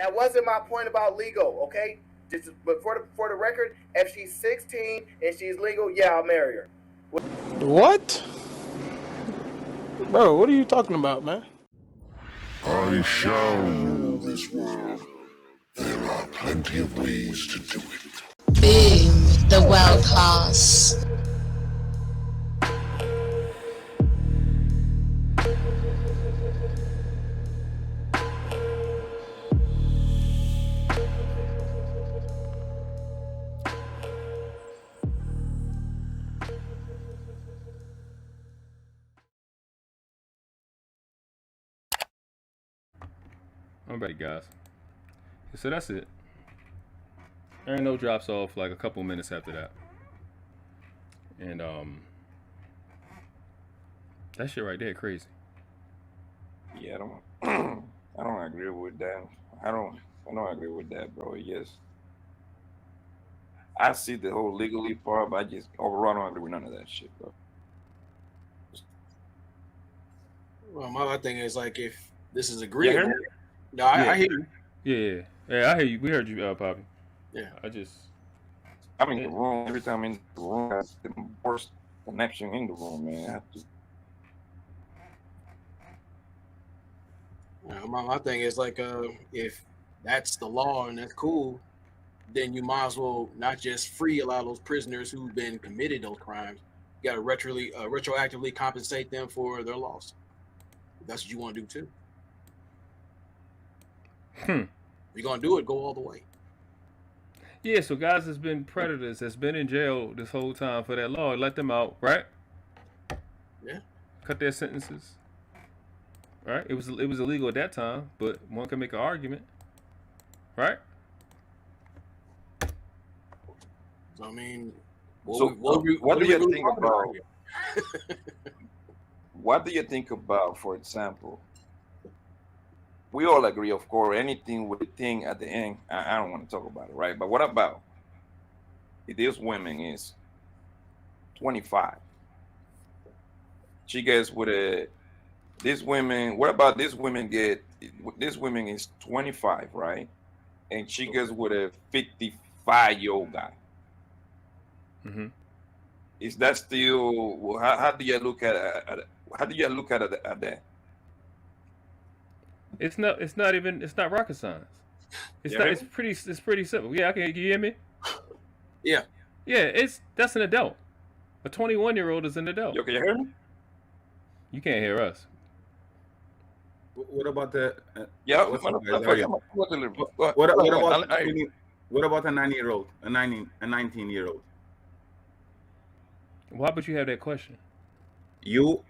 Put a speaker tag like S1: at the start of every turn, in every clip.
S1: That wasn't my point about legal, okay? But for the record, if she's 16 and she's legal, yeah, I'll marry her.
S2: What? Bro, what are you talking about, man?
S3: I shall rule this world. There are plenty of ways to do it.
S4: Boom, the world class.
S5: I'm ready, guys. So that's it. Aaron No drops off like a couple minutes after that. And that shit right there crazy.
S6: Yeah, I don't agree with that. I don't agree with that, bro. Yes. I see the whole legally part, but I just overall don't agree with none of that shit, bro.
S2: Well, my thing is like if this is agreeable.
S6: Yeah.
S2: No, I hear you.
S5: Yeah, I hear you. We heard you, Poppy.
S2: Yeah.
S6: I'm in the room every time I'm in the room. That's the worst connection in the room, man. I have to.
S2: My thing is like if that's the law and that's cool, then you might as well not just free a lot of those prisoners who've been committed those crimes. You got to retroactively compensate them for their loss. If that's what you want to do too. If you're gonna do it, go all the way.
S5: Yeah, so guys that's been predators, that's been in jail this whole time for that law, let them out, right?
S2: Yeah.
S5: Cut their sentences. Right? It was illegal at that time, but one can make an argument. Right?
S2: So I mean,
S6: what do you think about? What do you think about, for example? We all agree, of course, anything with the thing at the end, I don't want to talk about it, right? But what about if this woman is 25? She gets with what about this woman is 25, right? And she gets with a 55-year-old guy.
S5: Mm-hmm.
S6: Is that still, how do you look at that?
S5: It's not rocket science. It's pretty simple. Yeah, can you hear me?
S2: Yeah.
S5: Yeah, that's an adult. A 21-year-old is an adult.
S6: Yo, can you hear me?
S5: You can't hear us.
S7: What about the? What about a 9-year-old? A 19-year-old?
S5: Why would you have that question?
S7: He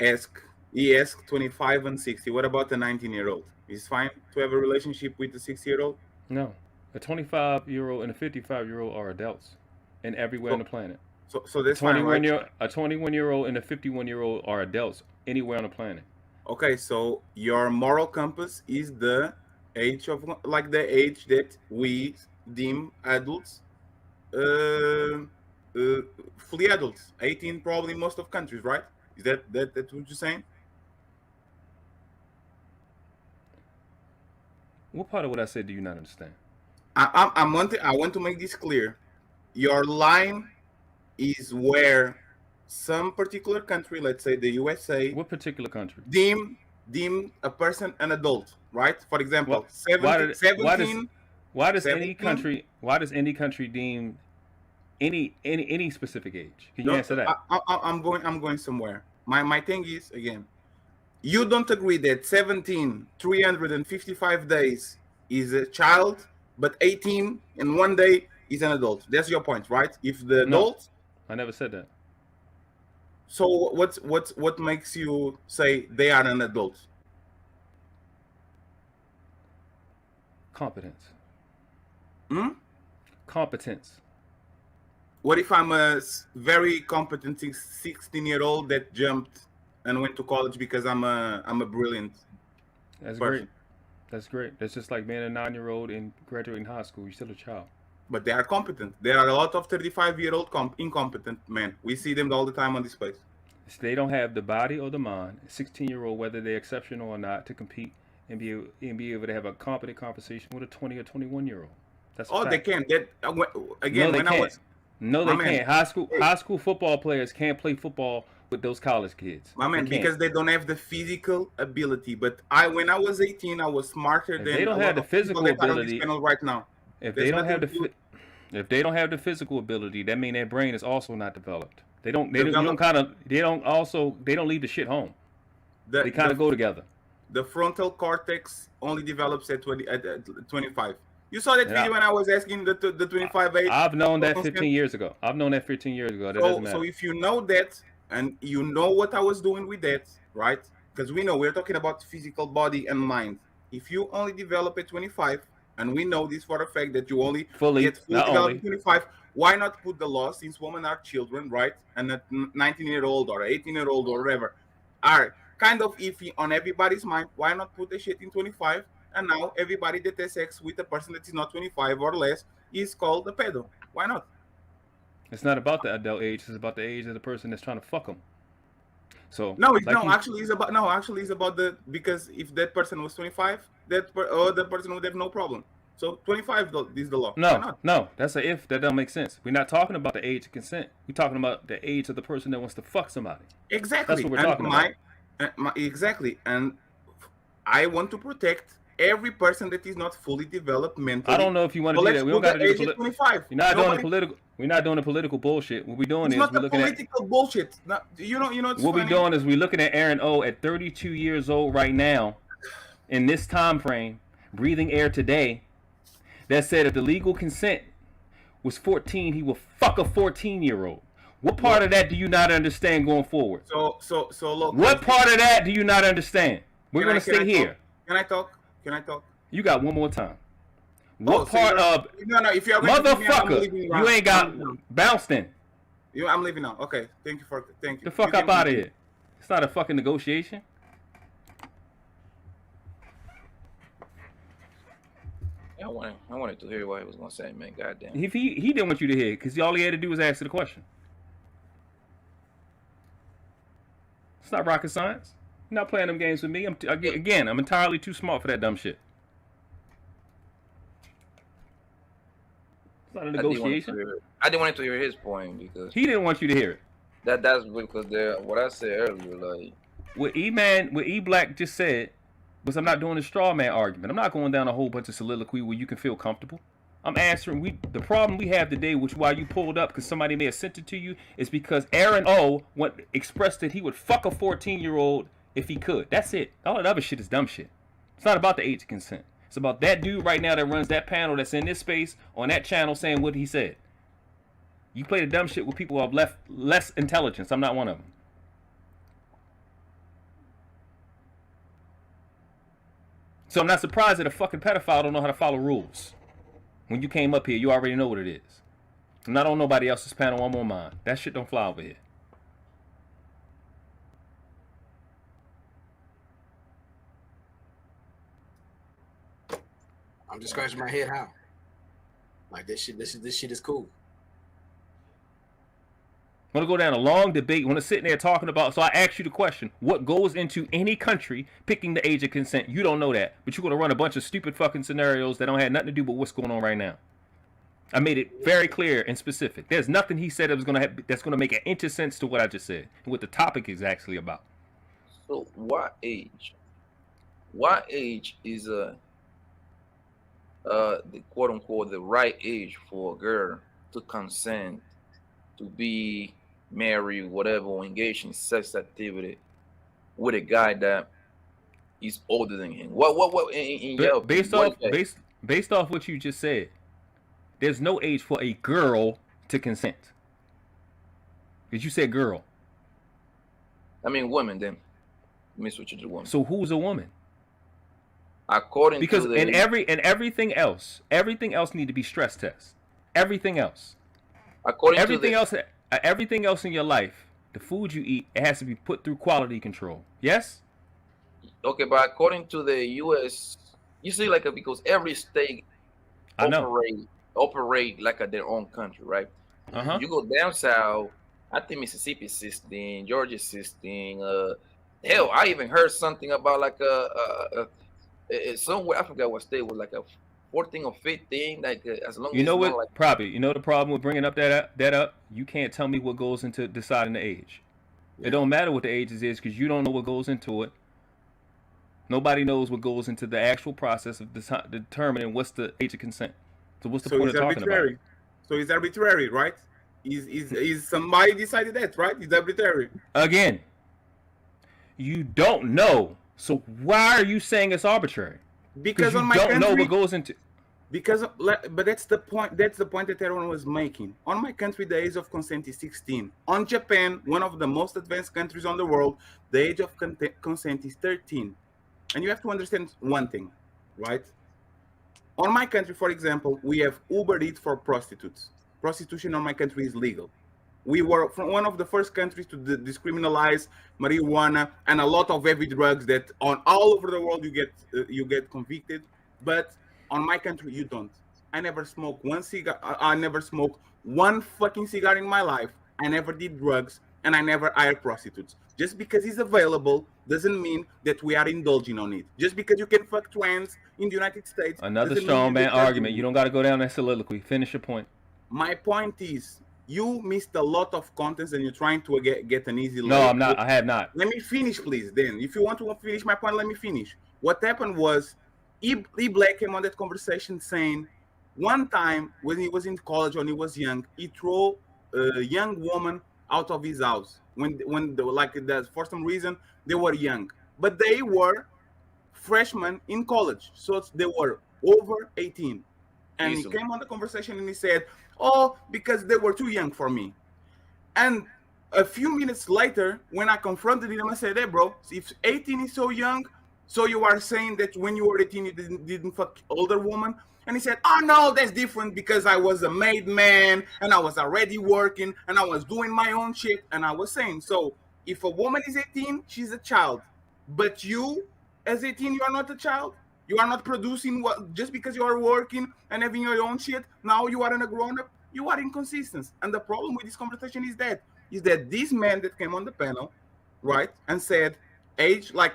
S7: asked 25 and 60. What about the 19-year-old? Is it fine to have a relationship with the 60-year-old?
S5: No. A 25-year-old and a 55-year-old are adults, and everywhere on the planet.
S7: So that's fine, right?
S5: A 21-year-old and a 51-year-old are adults anywhere on the planet.
S7: Okay, so your moral compass is the age that we deem adults, fully adults, 18 probably in most of countries, right? Is that what you're saying?
S5: What part of what I said do you not understand?
S7: I want to make this clear. Your line is where some particular country, let's say the USA.
S5: What particular country?
S7: Deem a person an adult, right? For example, 17.
S5: Why does any country deem any specific age? Can you answer that?
S7: I'm going somewhere. My thing is, again, you don't agree that 355 days is a child, but 18 in 1 day is an adult. That's your point, right? If the adult.
S5: I never said that.
S7: So what makes you say they are an adult?
S5: Competence.
S7: Competence. What if I'm a very competent 16-year-old that jumped and went to college because I'm a brilliant
S5: That's
S7: person?
S5: Great. That's great. That's just like being a 9-year-old and graduating high school. You're still a child.
S7: But they are competent. There are a lot of 35-year-old incompetent men. We see them all the time on this place.
S5: They don't have the body or the mind, 16-year-old, whether they're exceptional or not, to compete and be able to have a competent conversation with a 20 or 21-year-old. That's a
S7: Oh, they
S5: fact.
S7: can. That again,
S5: No, they
S7: when I
S5: can't.
S7: was
S5: No,
S7: My
S5: they
S7: man.
S5: can't. High school football players can't play football with those college kids.
S7: my man,
S5: They can't.
S7: because they don't have the physical ability. But when I was 18, I was smarter
S5: If
S7: than
S5: they don't
S7: a
S5: have
S7: lot
S5: the
S7: of people
S5: physical
S7: that are on this
S5: ability,
S7: panel right now.
S5: if
S7: There's
S5: they don't have the
S7: nothing to-
S5: if they don't have the physical ability, that means their brain is also not developed. They don't
S7: Develop-
S5: they don't leave the shit home.
S7: the,
S5: They kind of
S7: the,
S5: go together.
S7: the frontal cortex only develops at 25. You saw that
S5: Yeah.
S7: video when I was asking the 25 age.
S5: I've known that
S7: Focus
S5: 15 years ago. That doesn't
S7: So,
S5: matter.
S7: so if you know that, and you know what I was doing with that, right? Because we know we're talking about physical body and mind. If you only develop at 25, and we know this for a fact that you only
S5: Fully,
S7: get fully
S5: not
S7: developed
S5: only.
S7: at 25, why not put the law, since women are children, right? And a 19-year-old or 18-year-old or whatever are kind of iffy on everybody's mind. Why not put the shit in 25? And now everybody that has sex with a person that is not 25 or less is called a pedo. Why not?
S5: It's not about the adult age. It's about the age of the person that's trying to fuck them. So
S7: No, it's
S5: like
S7: actually it's about the, because if that person was 25, the person would have no problem. So 25 is the law. Why not?
S5: No, that's a if. That don't make sense. We're not talking about the age of consent. We're talking about the age of the person that wants to fuck somebody.
S7: Exactly.
S5: That's what we're
S7: And
S5: talking about.
S7: Exactly. And I want to protect every person that is not fully developed mentally.
S5: I don't know if you want
S7: So
S5: to do
S7: let's
S5: that. We don't
S7: put
S5: got to
S7: the
S5: do
S7: age
S5: the
S7: at 25.
S5: You're not doing
S7: Nobody-
S5: the political. We're not doing the political bullshit. What we're doing
S7: It's
S5: is
S7: not
S5: we're
S7: the
S5: looking at.
S7: political bullshit. No, you know it's
S5: What we're
S7: funny?
S5: doing is we're looking at Aaron O at 32 years old right now, in this time frame, breathing air today, that said if the legal consent was 14, he will fuck a 14-year-old. What part of that do you not understand going forward?
S7: So look.
S5: What part of that do you not understand? We're going to stay here.
S7: Can I talk?
S5: You got one more time. What
S7: so
S5: part
S7: you're-
S5: of
S7: No, if you are going to leave me, I'm
S5: motherfucker
S7: leaving
S5: you ain't got bounced in?
S7: I'm leaving now. Okay, thank you.
S5: The fuck up out of here. It's not a fucking negotiation.
S6: I wanted to hear what he was gonna say, man. Goddamn.
S5: If he didn't want you to hear, because all he had to do was answer the question. It's not rocket science. You're not playing them games with me. I'm entirely too smart for that dumb shit. It's not a negotiation.
S6: I didn't want to hear his point because
S5: He didn't want you to hear it.
S6: that's because what I said earlier, like
S5: What E Black just said was, I'm not doing a straw man argument. I'm not going down a whole bunch of soliloquy where you can feel comfortable. I'm answering. The problem we have today, which why you pulled up, because somebody may have sent it to you, is because Aaron O expressed that he would fuck a 14-year-old if he could. That's it. All that other shit is dumb shit. It's not about the age of consent. It's about that dude right now that runs that panel that's in this space on that channel saying what he said. You play the dumb shit with people who have less intelligence. I'm not one of them. So I'm not surprised that a fucking pedophile don't know how to follow rules. When you came up here, you already know what it is. I'm not on nobody else's panel, I'm on mine. That shit don't fly over here.
S2: I'm just scratching my head how. Like this shit is cool.
S5: I want to go down a long debate. I want to sit there talking about. So I asked you the question: what goes into any country picking the age of consent? You don't know that, but you're going to run a bunch of stupid fucking scenarios that don't have nothing to do with what's going on right now. I made it very clear and specific. There's nothing he said that's going to make an inch of sense to what I just said and what the topic is actually about.
S6: so. What age? What age is the quote unquote the right age for a girl to consent to be married, whatever, or engaged in sex activity with a guy that is older than him? What in your
S5: Based off what you just said, there's no age for a girl to consent. Because you said girl.
S6: I mean, women. Then let me switch it to women.
S5: So who's a woman?
S6: According
S5: Because
S6: to the
S5: everything else need to be stress tests. Everything else.
S6: according
S5: Everything else in your life, the food you eat, it has to be put through quality control. Yes?
S6: okay, but according to the U.S., you see, like because every state
S5: I know.
S6: operate like their own country, right?
S5: Uh-huh.
S6: You go down south, I think Mississippi 16, Georgia 16. Hell, I even heard something about like somewhere I forgot what state was like a 14 or 15. Like as long
S5: You
S6: as
S5: know
S6: it's not like
S5: what? Probably. You know the problem with bringing up that up. You can't tell me what goes into deciding the age.
S2: Yeah.
S5: It don't matter what the age is because you don't know what goes into it. Nobody knows what goes into the actual process of determining what's the age of consent. So what's the point of
S7: it's
S5: talking about
S7: arbitrary.
S5: it?
S7: So it's arbitrary, right? Is somebody decided that, right? It's arbitrary.
S5: Again, you don't know. So why are you saying it's arbitrary?
S7: Because
S5: you
S7: on my
S5: don't know
S7: country,
S5: what goes into.
S7: but that's the point. That's the point that everyone was making. On my country, the age of consent is 16. On Japan, one of the most advanced countries on the world, the age of consent is 13. And you have to understand one thing, right? On my country, for example, we have Uber Eats for prostitutes. Prostitution on my country is legal. We were from one of the first countries to decriminalize marijuana and a lot of heavy drugs that on all over the world you get convicted, but on my country you don't. I never smoked one cigar. I never smoked one fucking cigar in my life. I never did drugs, and I never hired prostitutes. Just because it's available doesn't mean that we are indulging on it. Just because you can fuck trans in the United States.
S5: Another strong man argument. You don't got to go down that soliloquy. Finish your point.
S7: My point is, you missed a lot of contents and you're trying to get an easy.
S5: No, I'm not. I have not.
S7: Let me finish, please. Then, if you want to finish my point, let me finish. What happened was, E Black came on that conversation saying, one time when he was in college, when he was young, he threw a young woman out of his house when they were like that for some reason they were young, but they were freshmen in college, so they were over 18. And he came on the conversation and he said, "Oh, because they were too young for me." And a few minutes later, when I confronted him, I said, "Hey, bro, if 18 is so young, so you are saying that when you were 18 you didn't fuck older woman?" And he said, "Oh no, that's different because I was a made man and I was already working and I was doing my own shit." And I was saying, so if a woman is 18, she's a child. But you, as 18, you are not a child. You are not producing what just because you are working and having your own shit. Now you are a grown up. You are inconsistent. And the problem with this conversation is that this man that came on the panel, right, and said, age, like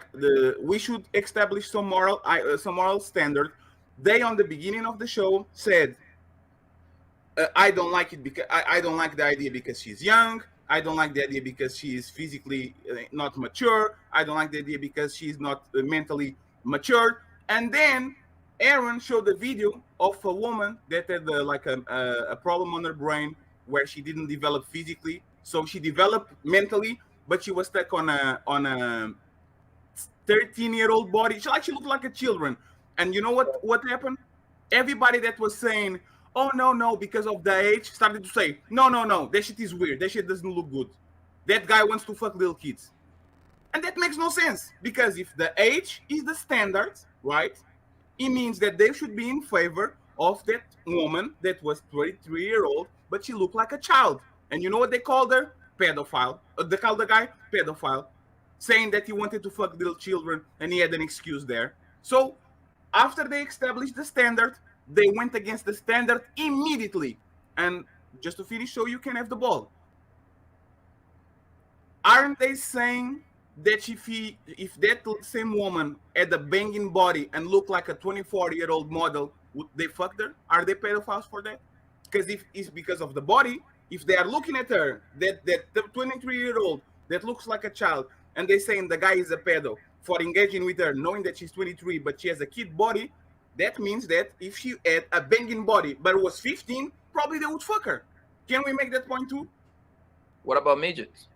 S7: we should establish some moral standard. They on the beginning of the show said, I don't like it because I don't like the idea because she's young. I don't like the idea because she is physically not mature. I don't like the idea because she's not mentally mature. And then Aaron showed a video of a woman that had a problem on her brain where she didn't develop physically. So she developed mentally, but she was stuck on a 13-year-old body. She looked like a children. And you know what happened? Everybody that was saying, "Oh, no, because of the age," started to say, no, that shit is weird. That shit doesn't look good. That guy wants to fuck little kids. And that makes no sense, because if the age is the standard, right, it means that they should be in favor of that woman that was 23-year-old, but she looked like a child. And you know what they called her? Pedophile. They called the guy pedophile, saying that he wanted to fuck little children and he had an excuse there. So after they established the standard, they went against the standard immediately. And just to finish, so you can have the ball. Aren't they saying that if that same woman had a banging body and looked like a 24-year-old model, would they fuck her? Are they pedophiles for that? Because if it's because of the body, if they are looking at her, that the 23-year-old that looks like a child, and they're saying the guy is a pedo for engaging with her, knowing that she's 23, but she has a kid body, that means that if she had a banging body, but was 15, probably they would fuck her. Can we make that point too?
S6: What about midgets?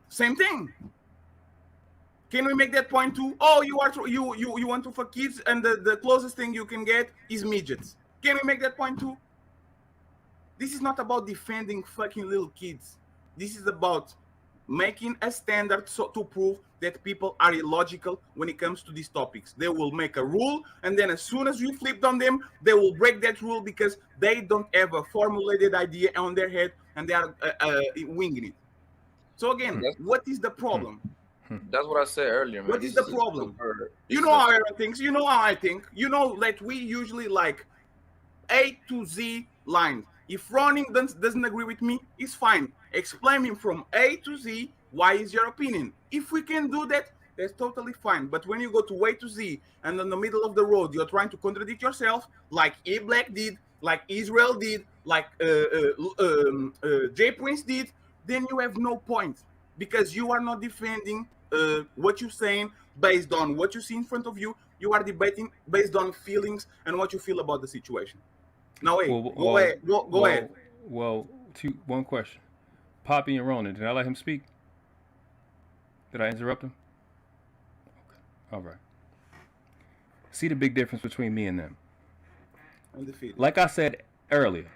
S7: Same thing. Can we make that point too? Oh, you want to fuck kids, and the closest thing you can get is midgets. Can we make that point too? This is not about defending fucking little kids. This is about making a standard to prove that people are illogical when it comes to these topics. They will make a rule, and then as soon as you flip on them, they will break that rule because they don't have a formulated idea on their head and they are winging it. So again, what is the problem?
S6: That's what I said earlier, man.
S7: What is the problem? You know how Aaron thinks. You know how I think. You know that we usually like A to Z lines. If Ronnie doesn't agree with me, it's fine. Explain him from A to Z. Why is your opinion? If we can do that, That's totally fine. But when you go to A to Z and in the middle of the road, you're trying to contradict yourself, like E Black did, like Israel did, like J Prince did, then you have no point because you are not defending what you're saying based on what you see in front of you. You are debating based on feelings and what you feel about the situation. Now, hey, go ahead. Go ahead.
S5: Well, one question. Poppy and Ronan, did I let him speak? Did I interrupt him? Okay. All right. See the big difference between me and them.
S7: Undefeated.
S5: Like I said earlier,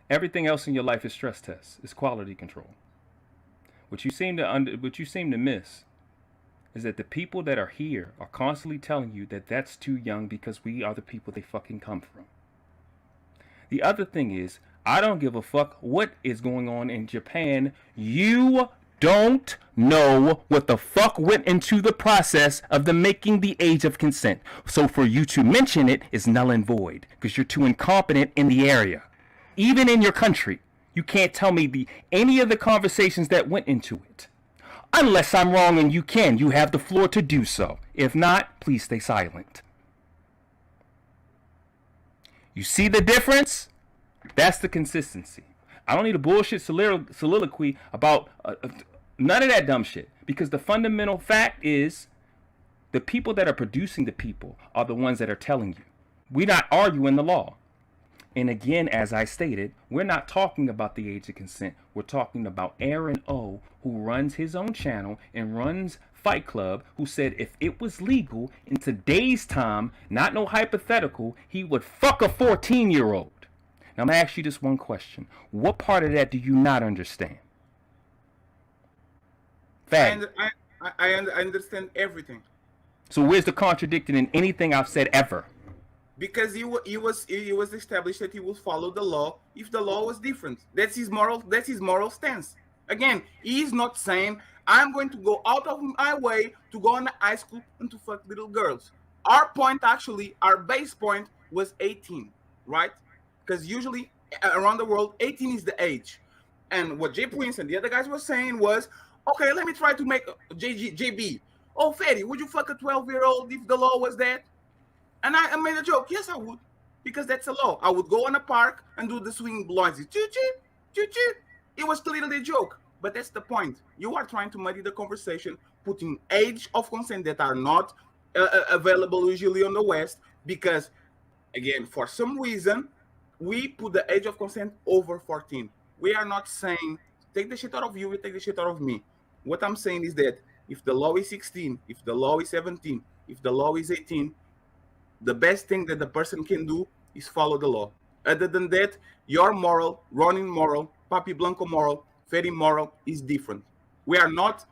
S5: everything else in your life is stress tests. It's quality control. What you seem to miss is that the people that are here are constantly telling you that that's too young because we are the people they fucking come from. The other thing is, I don't give a fuck what is going on in Japan. You don't know what the fuck went into the process of the making the age of consent. So for you to mention it is null and void because you're too incompetent in the area. Even in your country, you can't tell me any of the conversations that went into it. Unless I'm wrong and you have the floor to do so. If not, please stay silent. You see the difference? That's the consistency. I don't need a bullshit soliloquy about none of that dumb shit. Because the fundamental fact is the people that are producing the people are the ones that are telling you. We're not arguing the law. And again, as I stated, we're not talking about the age of consent. We're talking about Aaron O, who runs his own channel and runs Fight Club, who said if it was legal in today's time, not no hypothetical, he would fuck a 14-year-old. Now, I'm going to ask you this one question. What part of that do you not understand?
S7: I understand everything.
S5: So where's the contradiction in anything I've said ever?
S7: Because he was established that he will follow the law if the law was different. That's his moral stance. Again, he is not saying I'm going to go out of my way to go on the high school and to fuck little girls. Our base point was 18, right? Because usually around the world, 18 is the age. And what J Prince and the other guys were saying was, okay, let me try to make JB. Oh, Fetty, would you fuck a 12-year-old if the law was that? And I made a joke. Yes, I would. Because that's a law. I would go on a park and do the swinging blinds. Choo-choo, choo-choo. It was clearly a joke. But that's the point. You are trying to muddy the conversation, putting age of consent that are not available usually on the West. Because, again, for some reason, we put the age of consent over 14. We are not saying, take the shit out of you, we take the shit out of me. What I'm saying is that if the law is 16, if the law is 17, if the law is 18, the best thing that the person can do is follow the law. Other than that, your moral, Ronin moral, Papi Blanco moral, Fetty moral is different. We are not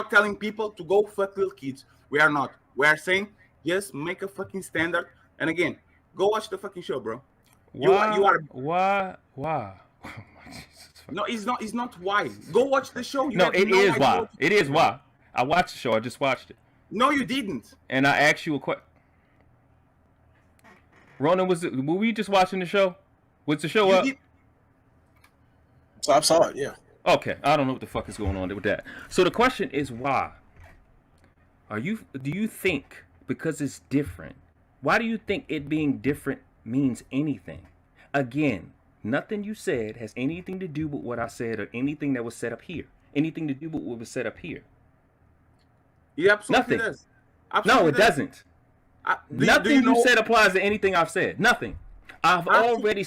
S7: telling people to go fuck little kids. We are not. We are saying, just make a fucking standard. And again, go watch the fucking show, bro.
S5: Why?
S7: No, it's not why. Go watch the show.
S5: It is why. It is why. I watched the show. I just watched it.
S7: No, you didn't.
S5: And I asked you a question. Ronan, were we just watching the show? Was the show up?
S2: So I saw it, yeah.
S5: Okay, I don't know what the fuck is going on with that. So the question is why? Do you think because it's different? Why do you think it being different means anything? Again, nothing you said has anything to do with what I said or anything that was set up here. Anything to do with what was set up here.
S7: Yeah, absolutely.
S5: Nothing.
S7: Does. Absolutely
S5: No, it doesn't. Nothing you said applies to anything I've said. Nothing. I've already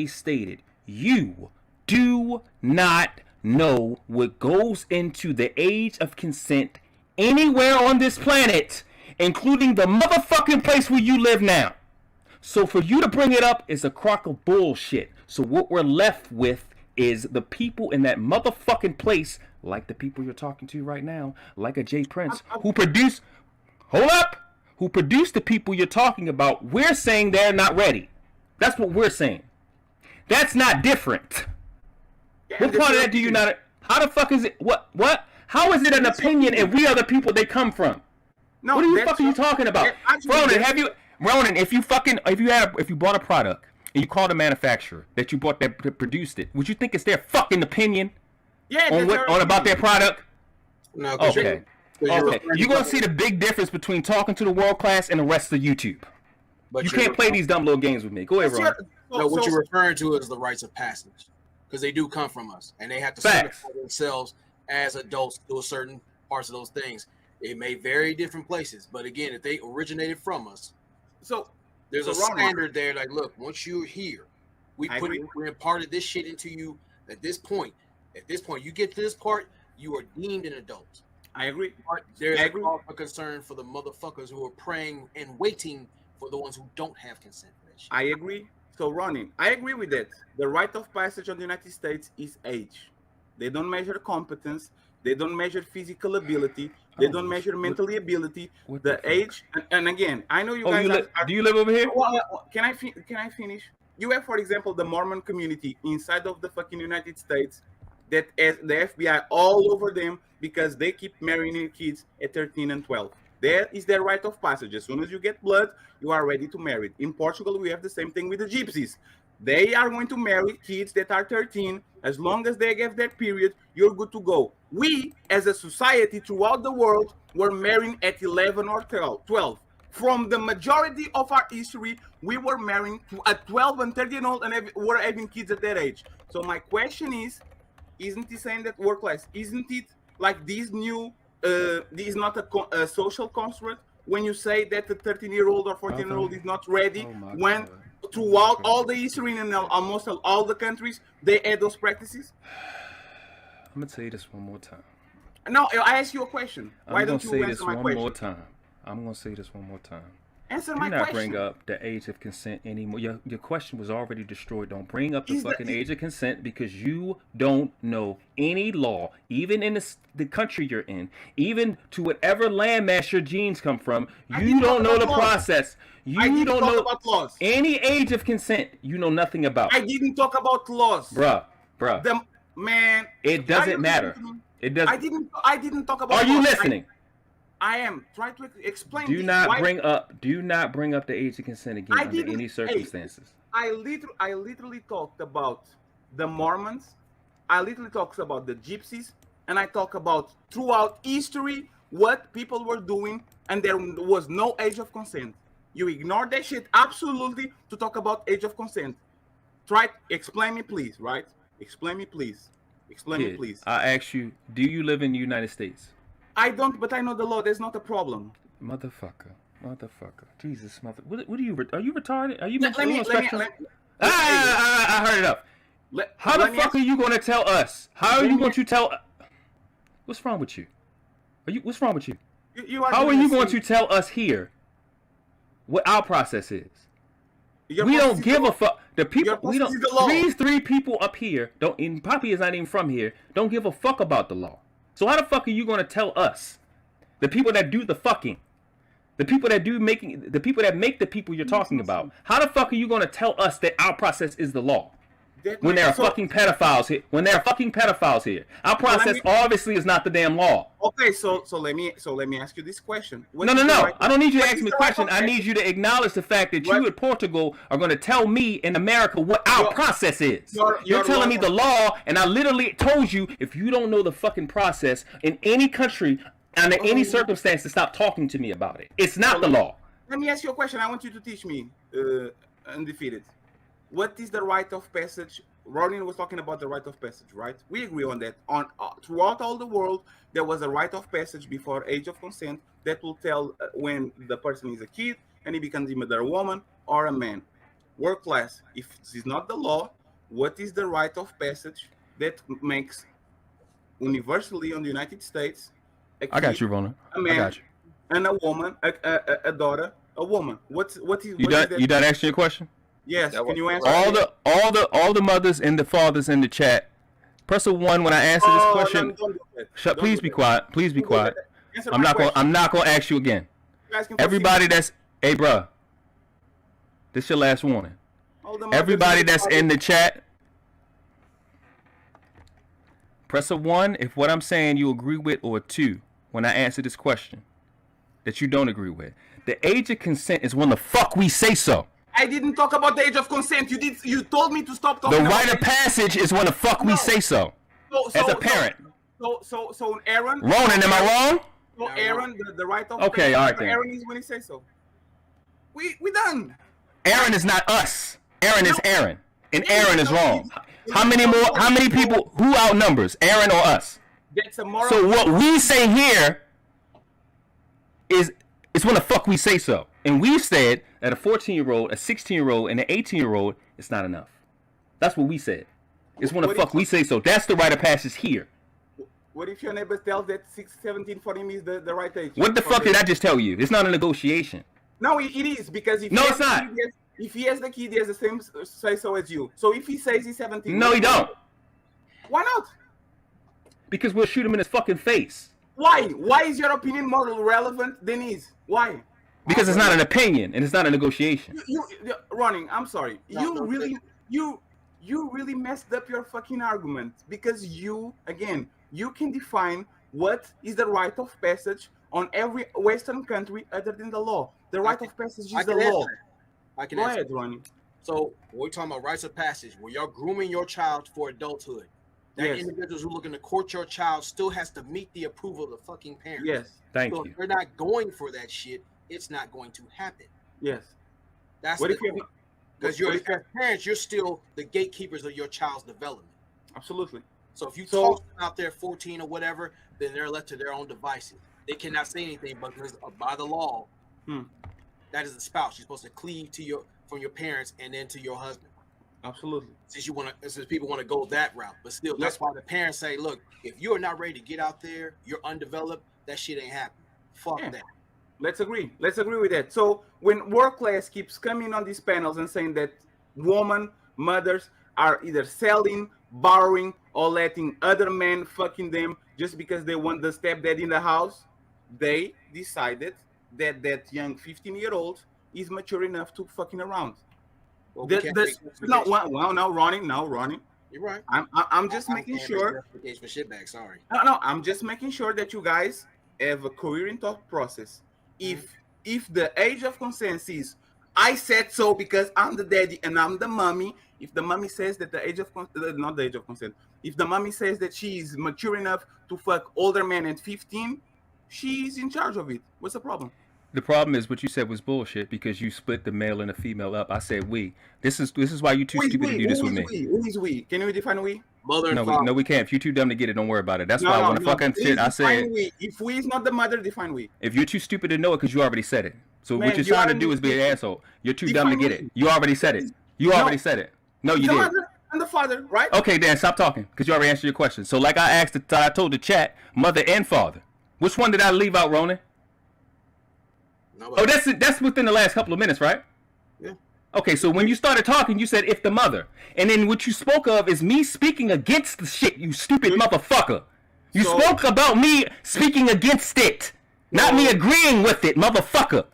S5: stated you do not know what goes into the age of consent anywhere on this planet, including the motherfucking place where you live now. So for you to bring it up is a crock of bullshit. So what we're left with is the people in that motherfucking place, like the people you're talking to right now, like a Jay Prince, who produced the people you're talking about. We're saying they're not ready. That's what we're saying. That's not different.
S7: Yeah,
S5: what part of that do you not? How the fuck is it? What? How is it an opinion if we are the people they come from?
S7: No,
S5: what are you talking about? Ronan, if you bought a product and you called a manufacturer that produced it, would you think it's their fucking opinion?
S7: Yeah.
S5: On what? On about their product?
S2: No,
S5: Okay. Okay. You're gonna see the big difference between talking to the world class and the rest of YouTube.
S2: But
S5: You can't play these dumb little games with me. Go ahead, Ron.
S2: No, what you're referring to is the rites of passage, because they do come from us, and they have to certify themselves as adults to certain parts of those things. It may vary different places, but again, if they originated from us,
S7: so
S2: there's a standard there. Like, look, once you're here, we imparted this shit into you. At this point, you get to this part, you are deemed an adult.
S7: I agree.
S2: But there's a concern for the motherfuckers who are praying and waiting for the ones who don't have consent for that shit.
S7: I agree. So, Ronnie, I agree with that. The rite of passage on the United States is age. They don't measure competence. They don't measure physical ability. They don't measure mental ability. The age, and again, I know you guys.
S5: Do you live over here?
S7: Well, can I finish? You have, for example, the Mormon community inside of the fucking United States that has the FBI all over them because they keep marrying their kids at 13 and 12. There is their rite of passage. As soon as you get blood, you are ready to marry. In Portugal, we have the same thing with the gypsies. They are going to marry kids that are 13. As long as they get their period, you're good to go. We, as a society throughout the world, were marrying at 11 or 12. From the majority of our history, we were marrying at 12 and 13-year-old and were having kids at that age. So my question is, isn't he saying that work class? Isn't it like this new, this is not a social construct when you say that the 13-year-old or 14-year-old is not ready when throughout all the history in almost all the countries, they had those practices?
S5: I'm going to tell you this one more time.
S7: No, I asked you a question. Why don't you answer my question?
S5: I'm going to say this one more time. I'm going to say this one more time.
S7: Answer my question.
S5: Do not bring up the age of consent anymore. Your question was already destroyed. Don't bring up the fucking age of consent because you don't know any law, even in the country you're in, even to whatever landmass your genes come from. You don't know the process. You don't know
S7: about laws.
S5: Any age of consent you know nothing about.
S7: I didn't talk about laws.
S5: Bruh.
S7: Man.
S5: It doesn't matter. It doesn't.
S7: I didn't talk about
S5: Are you listening?
S7: I am trying to explain.
S5: Do not bring up the age of consent again under any circumstances.
S7: I literally talked about the Mormons. I literally talked about the gypsies, and I talk about throughout history what people were doing, and there was no age of consent. You ignored that shit absolutely to talk about age of consent. Explain me, please. Right? Explain me, please. Explain me, please.
S5: I asked you, do you live in the United States?
S7: I don't, but I know the law. There's not a problem.
S5: Motherfucker. Jesus, What are you retarded? Are you
S7: let me
S5: I heard it up. How the fuck are you going to tell us? How are you going to tell? What's wrong with you? What's wrong with you? How are you going to tell us here what our process is? We don't give a fuck. The people we don't. These three people up here don't. And Poppy is not even from here. Don't give a fuck about the law. So how the fuck are you going to tell us, the people that do the fucking, the people that make the people you're talking about, how the fuck are you going to tell us that our process is the law? When there are fucking pedophiles here. Our process obviously is not the damn law.
S7: Okay, so let me ask you this question.
S5: No. I don't need you to ask me a question. I need you to acknowledge the fact that you in Portugal are going to tell me in America what our process is. You're telling me the law, and I literally told you if you don't know the fucking process in any country under any circumstance to stop talking to me about it. It's not the law.
S7: Let me ask you a question. I want you to teach me, Undefeated. What is the rite of passage? Ronin was talking about the rite of passage, right? We agree on that. Throughout all the world, there was a rite of passage before age of consent that will tell when the person is a kid and he becomes either a woman or a man. Work class, if this is not the law, what is the rite of passage that makes universally on the United States a kid,
S5: I got you, Ronin.
S7: A man, I got you. And a woman, a daughter, a woman. What is
S5: you done asking your question?
S7: Yes, can you answer?
S5: All the mothers and the fathers in the chat. Press a 1 when I answer this question. Please be quiet. Please be quiet. I'm not gonna ask you again. Everybody that's bruh. This your last warning. Everybody that's in the chat. Press a 1 if what I'm saying you agree with, or a 2 when I answer this question that you don't agree with. The age of consent is when the fuck we say so.
S7: I didn't talk about the age of consent. You told me to stop talking.
S5: The rite of passage is when the fuck we say so. as a parent.
S7: So Aaron.
S5: Ronan, am I wrong?
S7: So Aaron, the right of
S5: okay, all right then.
S7: Aaron is when he says so. We done.
S5: Aaron is not us. Aaron is Aaron, and Aaron is wrong. How many people? Who outnumbers, Aaron or us?
S7: That's a moral.
S5: So what we say here is when the fuck we say so, and we've said that a 14-year-old, a 16-year-old, and an 18-year-old, it's not enough. That's what we said. It's when the fuck we say so. That's the rite of passage here.
S7: What if your neighbor tells that 17 for him is the right age?
S5: What the fuck did I just tell you? It's not a negotiation.
S7: No, it is, because if
S5: it's not.
S7: If he has the kid, he has the same say so as you. So if he says he's 17,
S5: no, he don't.
S7: Why not?
S5: Because we'll shoot him in his fucking face.
S7: Why? Why is your opinion more relevant than his? Why?
S5: Because it's not an opinion and it's not a negotiation.
S7: Ronnie, I'm sorry. You really messed up your fucking argument, because you can define what is the rite of passage on every Western country other than the law. The rite of passage is the law. Go ahead, Ronnie.
S2: So when we're talking about rites of passage, where you're grooming your child for adulthood, that individuals who looking to court your child still has to meet the approval of the fucking parents.
S7: Yes.
S5: Thank you.
S2: If you're not going for that shit, it's not going to happen.
S7: Yes.
S2: That's because you're as parents, you're still the gatekeepers of your child's development.
S7: Absolutely.
S2: So if you toss them out there 14 or whatever, then they're left to their own devices. They cannot say anything, but by the law, that is the spouse. You're supposed to cleave to from your parents and then to your husband.
S7: Absolutely.
S2: Since people want to go that route, but still, that's why the parents say, "Look, if you're not ready to get out there, you're undeveloped. That shit ain't happening. Fuck that."
S7: Let's agree. Let's agree with that. So when work class keeps coming on these panels and saying that mothers are either selling, borrowing, or letting other men fucking them just because they want the stepdad in the house, they decided that that young 15-year-old is mature enough to fucking around.
S2: Well,
S7: now, Ronnie.
S2: You're right.
S7: I'm just making sure.
S2: For shit back, sorry.
S7: No, I'm just making sure that you guys have a coherent thought process. If the age of consent is, I said so because I'm the daddy and I'm the mommy. If the mommy says that the age of not the age of consent, if the mommy says that she is mature enough to fuck older men at 15, she's in charge of it. What's the problem?
S5: The problem is what you said was bullshit, because you split the male and the female up. I said we. This is why you too stupid to do this with me.
S7: Who is we? Can you define we?
S2: Mother and father.
S5: No, we can't. If you're too dumb to get it, don't worry about it. That's why when the fucking shit I said.
S7: If we is not the mother, define we.
S5: If you're too stupid to know it, because you already said it. So what you're trying to do is be an asshole. You're too dumb to get it. You already said it. You already said it. No, you didn't.
S7: And the father, right?
S5: Okay, Dan, stop talking, because you already answered your question. So like I told the chat, mother and father. Which one did I leave out, Ronan? Oh, that's within the last couple of minutes, right?
S2: Yeah.
S5: Okay, so when you started talking, you said if the mother. And then what you spoke of is me speaking against the shit, you stupid motherfucker. You spoke about me speaking against it, not me agreeing with it, motherfucker.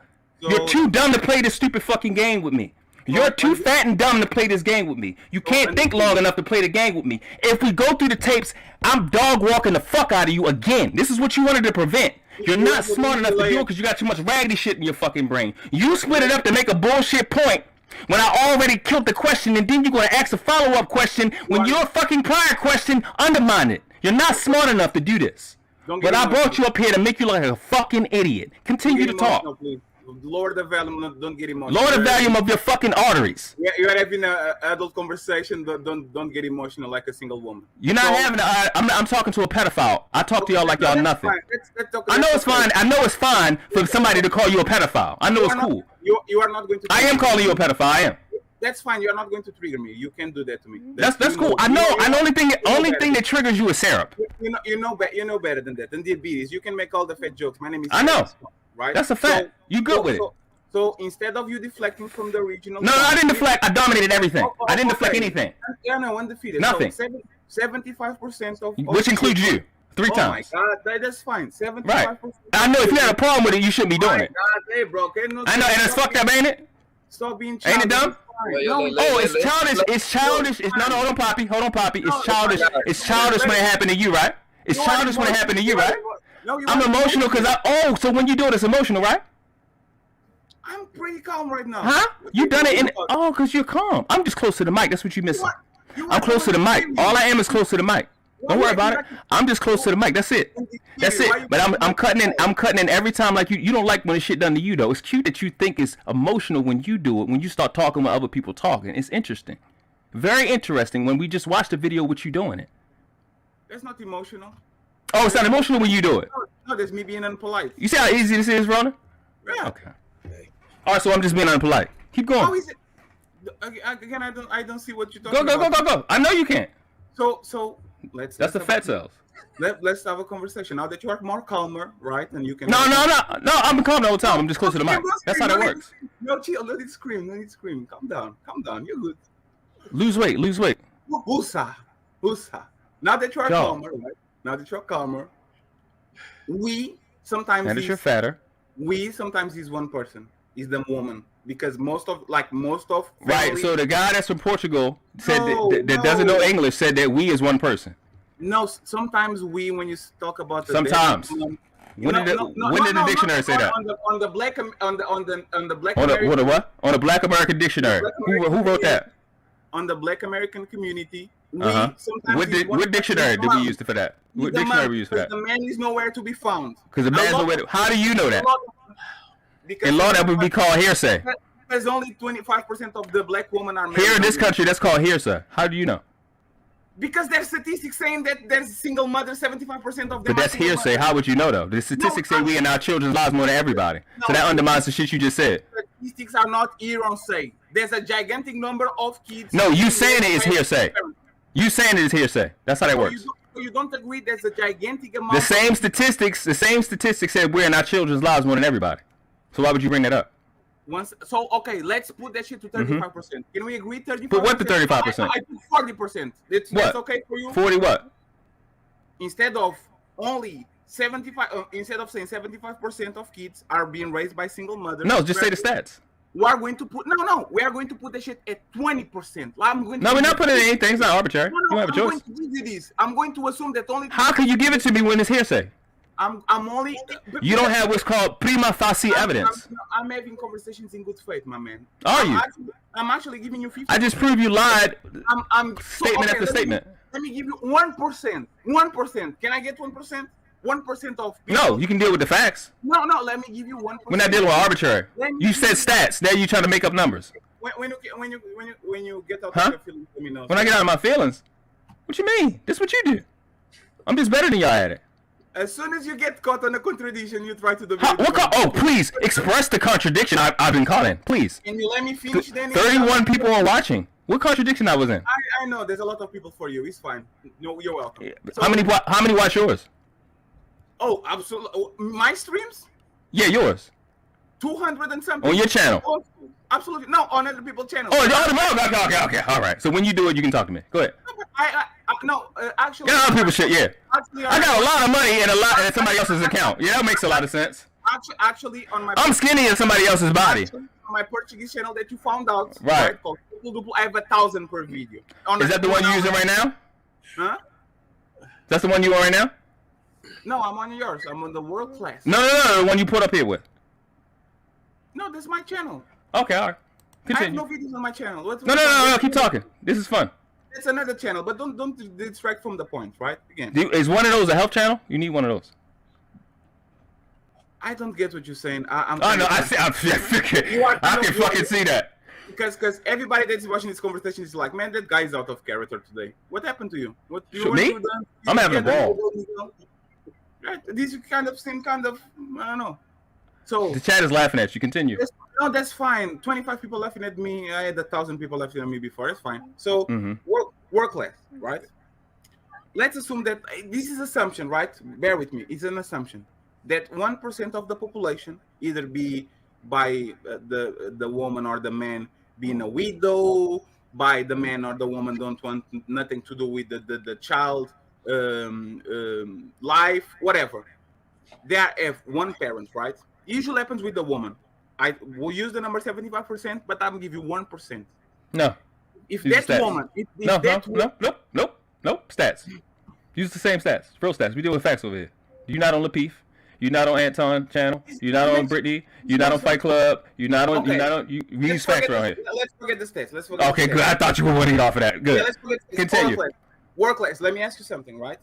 S5: You're too dumb to play this stupid fucking game with me. You're too fat and dumb to play this game with me. You can't think long enough to play the game with me. If we go through the tapes, I'm dog walking the fuck out of you again. This is what you wanted to prevent. You're not smart enough to do it because you got too much raggedy shit in your fucking brain. You split it up to make a bullshit point when I already killed the question, and then you're going to ask a follow-up question when your fucking prior question undermined it. You're not smart enough to do this. But I brought you up here to make you like a fucking idiot. Continue to talk.
S7: Lower the volume, don't get emotional.
S5: Lower the volume of your fucking arteries.
S7: Yeah, you're having an adult conversation, don't get emotional like a single woman.
S5: You're not having I'm talking to a pedophile. I talk to y'all like y'all nothing. I know it's fine. I know it's fine for somebody to call you a pedophile. I know it's cool.
S7: You are not going to.
S5: I am calling you a pedophile. I am.
S7: That's fine. You're not going to trigger me. You can't do that to me.
S5: That's cool. I know. And the only thing that triggers you is syrup.
S7: You know better than that. And diabetes. You can make all the fat jokes. My name is.
S5: I know.
S7: Right?
S5: That's a fact. You good with it.
S7: So instead of you deflecting from the original.
S5: No, I didn't deflect. I dominated everything. I didn't deflect anything.
S7: Yeah, no, undefeated.
S5: Nothing.
S7: So 75% of.
S5: Which includes you. 3 times.
S7: Oh my God, that's fine. 75%.
S5: Right. I know if you had a problem with it, you shouldn't be doing it.
S7: God, hey, bro.
S5: I know, and it's fucked up, ain't it?
S7: Stop being childish.
S5: Ain't it dumb? It's childish. It's childish. Hold on, Poppy. It's childish. It's childish when it happened to you, right? It's childish when it happened to you, right? I'm emotional because so when you do it, it's emotional, right?
S7: I'm pretty calm right now.
S5: Huh? You done it because you're calm. I'm just close to the mic. That's what you missing. I'm close to the mic. All I am is close to the mic. Don't worry about it. I'm just close to the mic. That's it. That's it. But I'm cutting in. I'm cutting in every time. Like you don't like when this shit done to you though. It's cute that you think it's emotional when you do it. When you start talking when other people talking, it's interesting. Very interesting. When we just watched the video with you doing it.
S7: That's not emotional.
S5: Oh, it's not emotional when you do it.
S7: No, that's me being unpolite.
S5: You see how easy this is, Rona?
S7: Yeah.
S5: Okay. All right, so I'm just being unpolite. Keep going.
S7: How is it? Again, I don't see what you're talking
S5: Go.
S7: about.
S5: I know you can't.
S7: So let's.
S5: That's the fat cells.
S7: Let's have a conversation now that you are more calmer, right? And you can.
S5: No. I'm calm the whole time. I'm just close to the mic. That's how that works.
S7: No, chill. Let it scream. Calm down. You're good.
S5: Lose weight.
S7: Usa. Now that you are calmer, right? Now that you're calmer, we sometimes.
S5: Now that you're fatter.
S7: We sometimes is one person. Is the woman. Because most of family,
S5: right, so the guy that's from Portugal said that doesn't know English said that we is one person.
S7: No, sometimes we, when you talk about the
S5: sometimes. When did the dictionary say that?
S7: On the black
S5: American dictionary. Who wrote that?
S7: On the Black American community.
S5: What dictionary did we use for that? What dictionary we use for that?
S7: The man is nowhere to be found.
S5: Because the man's nowhere. How do you know that? In law, that would be called hearsay.
S7: Because only 25% of the black women are married.
S5: Here in this country, that's called hearsay. How do you know?
S7: Because there's statistics saying that there's single mothers, 75% of them.
S5: But that's hearsay. How would you know, though? The statistics say we in our children's lives more than everybody. So that undermines the shit you just said.
S7: Statistics are not hearsay. There's a gigantic number of kids.
S5: No, you saying it is hearsay. You saying it is hearsay. That's how that works.
S7: You don't agree there's a gigantic amount.
S5: The same statistics said we're in our children's lives more than everybody. So why would you bring that up?
S7: Okay, let's put that shit to 35%. Can we agree 35%?
S5: But what the 35%?
S7: I put 40%. That's okay for you?
S5: 40 what?
S7: Instead of only 75, instead of saying 75% of kids are being raised by single mothers.
S5: No, just say the stats.
S7: We are going to put we are going to put the shit at 20%.
S5: We're not putting anything. It's not arbitrary. You don't have a choice.
S7: I'm going to assume that only.
S5: How can you give it to me when it's hearsay?
S7: I'm only.
S5: You don't have what's called prima facie evidence.
S7: I'm having conversations in good faith, my man.
S5: Are you?
S7: I'm actually giving you 50.
S5: I just proved you lied.
S7: I'm
S5: statement after statement.
S7: Let me give you 1%. 1%. Can I get 1%? 1% of people.
S5: No, you can deal with the facts.
S7: No. Let me give you 1%.
S5: We're not dealing with arbitrary. You said stats. Now you trying to make up numbers.
S7: When you get out of your feelings, let me know.
S5: When I get out of my feelings, what you mean? This is what you do. I'm just better than y'all at it.
S7: As soon as you get caught on a contradiction, you try to do.
S5: Please express the contradiction I've been caught in, please.
S7: Can you let me finish? Then
S5: 31 people are watching. What contradiction I was in?
S7: I know there's a lot of people for you. It's fine. No, you're welcome.
S5: So, how many watch yours?
S7: Oh, absolutely. My streams?
S5: Yeah, yours.
S7: 200 and something.
S5: On your channel?
S7: Oh, absolutely. No, on other people's channels.
S5: Oh, okay. All right. So when you do it, you can talk to me. Go ahead.
S7: Actually.
S5: Got other people's shit, yeah. Actually, I got a lot of money in somebody else's account. Yeah, that makes a lot of sense.
S7: Actually, on my.
S5: I'm skinny in somebody else's body.
S7: On my Portuguese channel that you found out.
S5: Right.
S7: I have 1,000 per video.
S5: Is that the one you're using right now?
S7: Huh?
S5: That's the one you are right now?
S7: No, I'm on yours. I'm on the world class.
S5: No, the one you put up here with.
S7: No, this is my channel.
S5: Okay, all right. Continue.
S7: I have no videos on my channel.
S5: No, keep talking. This is fun.
S7: It's another channel, but don't distract from the point, right? Again.
S5: Is one of those a health channel? You need one of those.
S7: I don't get what you're saying.
S5: I can fucking see that.
S7: Because everybody that's watching this conversation is like, man, that guy's out of character today. What happened to you? What you
S5: me? I'm having a ball.
S7: Right? These kind of same kind of I don't know. So
S5: the chat is laughing at you. Continue.
S7: No, that's fine. 25 people laughing at me. I had 1,000 people laughing at me before. It's fine. So work class, right? Let's assume that this is assumption, right? Bear with me. It's an assumption that 1% of the population, either be by the woman or the man being a widow, by the man or the woman don't want nothing to do with the child life, whatever. They have one parent, right? Usually happens with the woman. I will use the number 75%, but I'm give you 1%.
S5: No.
S7: If that woman,
S5: nope. Stats. Use the same stats. Real stats. We deal with facts over here. You're not on Lapeef. You're not on Anton channel. You're not on Brittany. You're not on Fight Club. You're not on. You use facts around here.
S7: Let's forget the stats.
S5: Okay, good. I thought you were winning off of that. Good.
S7: Yeah, let's forget
S5: Continue.
S7: world class. Let me ask you something, right?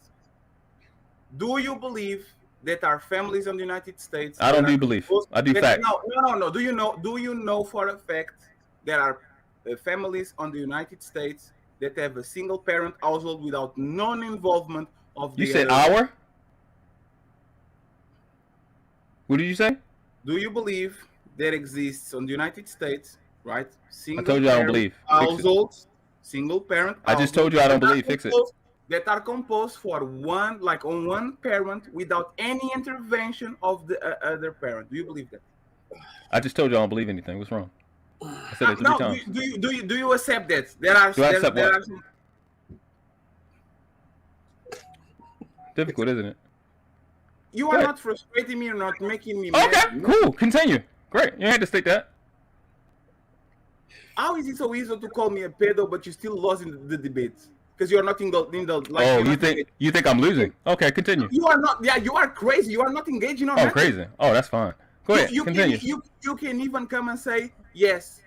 S7: Do you believe that our families in the United States?
S5: I don't do belief. I do fact.
S7: No. Do you know for a fact there are families on the United States that have a single parent household without non-involvement of the
S5: You said
S7: other?
S5: our? What did you say?
S7: Do you believe there exists on the United States, right?
S5: I told you I don't believe.
S7: Households, single parent.
S5: I just told you I don't believe. Fix it.
S7: That are composed for one parent without any intervention of the other parent. Do you believe that?
S5: I just told you I don't believe anything. What's wrong? I said it 3 times.
S7: Do you accept that? There are.
S5: Do I accept what? Difficult, isn't it?
S7: You are not frustrating me. You're not making me mad.
S5: Okay, cool. Continue. Great. You had to state that.
S7: How is it so easy to call me a pedo, but you still lost in the debates? Because you're not in the like.
S5: Oh, you think I'm losing? Okay, continue.
S7: You are not. Yeah, you are crazy. You are not engaging on.
S5: Oh, crazy. Oh, that's fine. Go ahead. Continue.
S7: You can even come and say yes.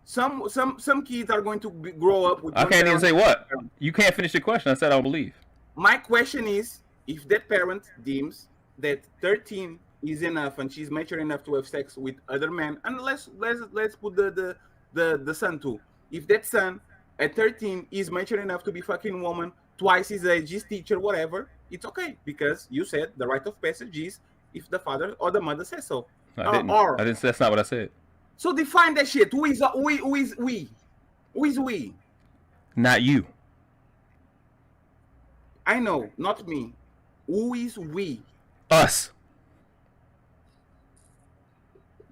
S7: Some kids are going to grow up with.
S5: I can't even say what. You can't finish your question. I said I don't believe.
S7: My question is, if that parent deems that 13 is enough and she's mature enough to have sex with other men, and let's put the son too. If that son at 13 is mature enough to be fucking woman, twice his age, his teacher, whatever, it's okay because you said the rite of passage is if the father or the mother says so.
S5: I didn't. That's not what I said.
S7: So define that shit. Who is we? Who is we?
S5: Not you.
S7: I know, not me. Who is we?
S5: Us.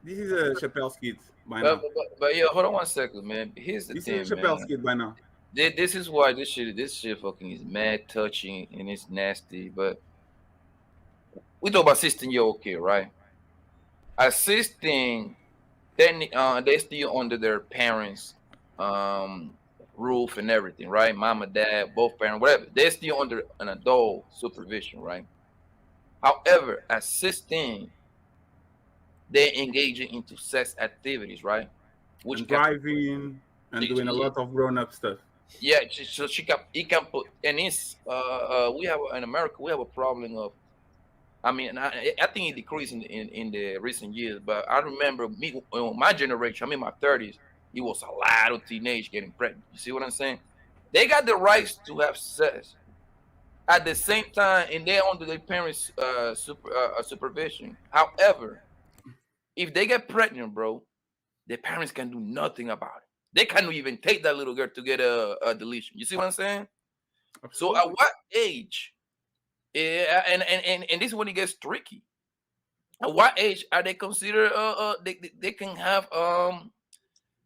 S7: This is a Chappelle's kid by now.
S6: But yeah, hold on 1 second, man. Here's the thing,
S7: This is a Chappelle's kid by now.
S6: This is why this shit fucking is mad touching and it's nasty. But we talk about 16-year-old kid, right? At 16, then they still under their parents' roof and everything, right? Mama, dad, both parents, whatever. They're still under an adult supervision, right? However, at 16, they're engaging into sex activities, right?
S7: Which driving and doing a lot of grown-up stuff.
S6: Yeah, so he can put, and it's we have in America we have a problem of, I mean, I think it decreased in the recent years, but I remember me, my generation, I'm in my 30s, it was a lot of teenage getting pregnant. You see what I'm saying? They got the rights to have sex at the same time, and they're under their parents' supervision. However, if they get pregnant, bro, their parents can do nothing about it. They can't even take that little girl to get a deletion. You see what I'm saying? Absolutely. So at what age? And this is when it gets tricky. At what age are they considered? They can have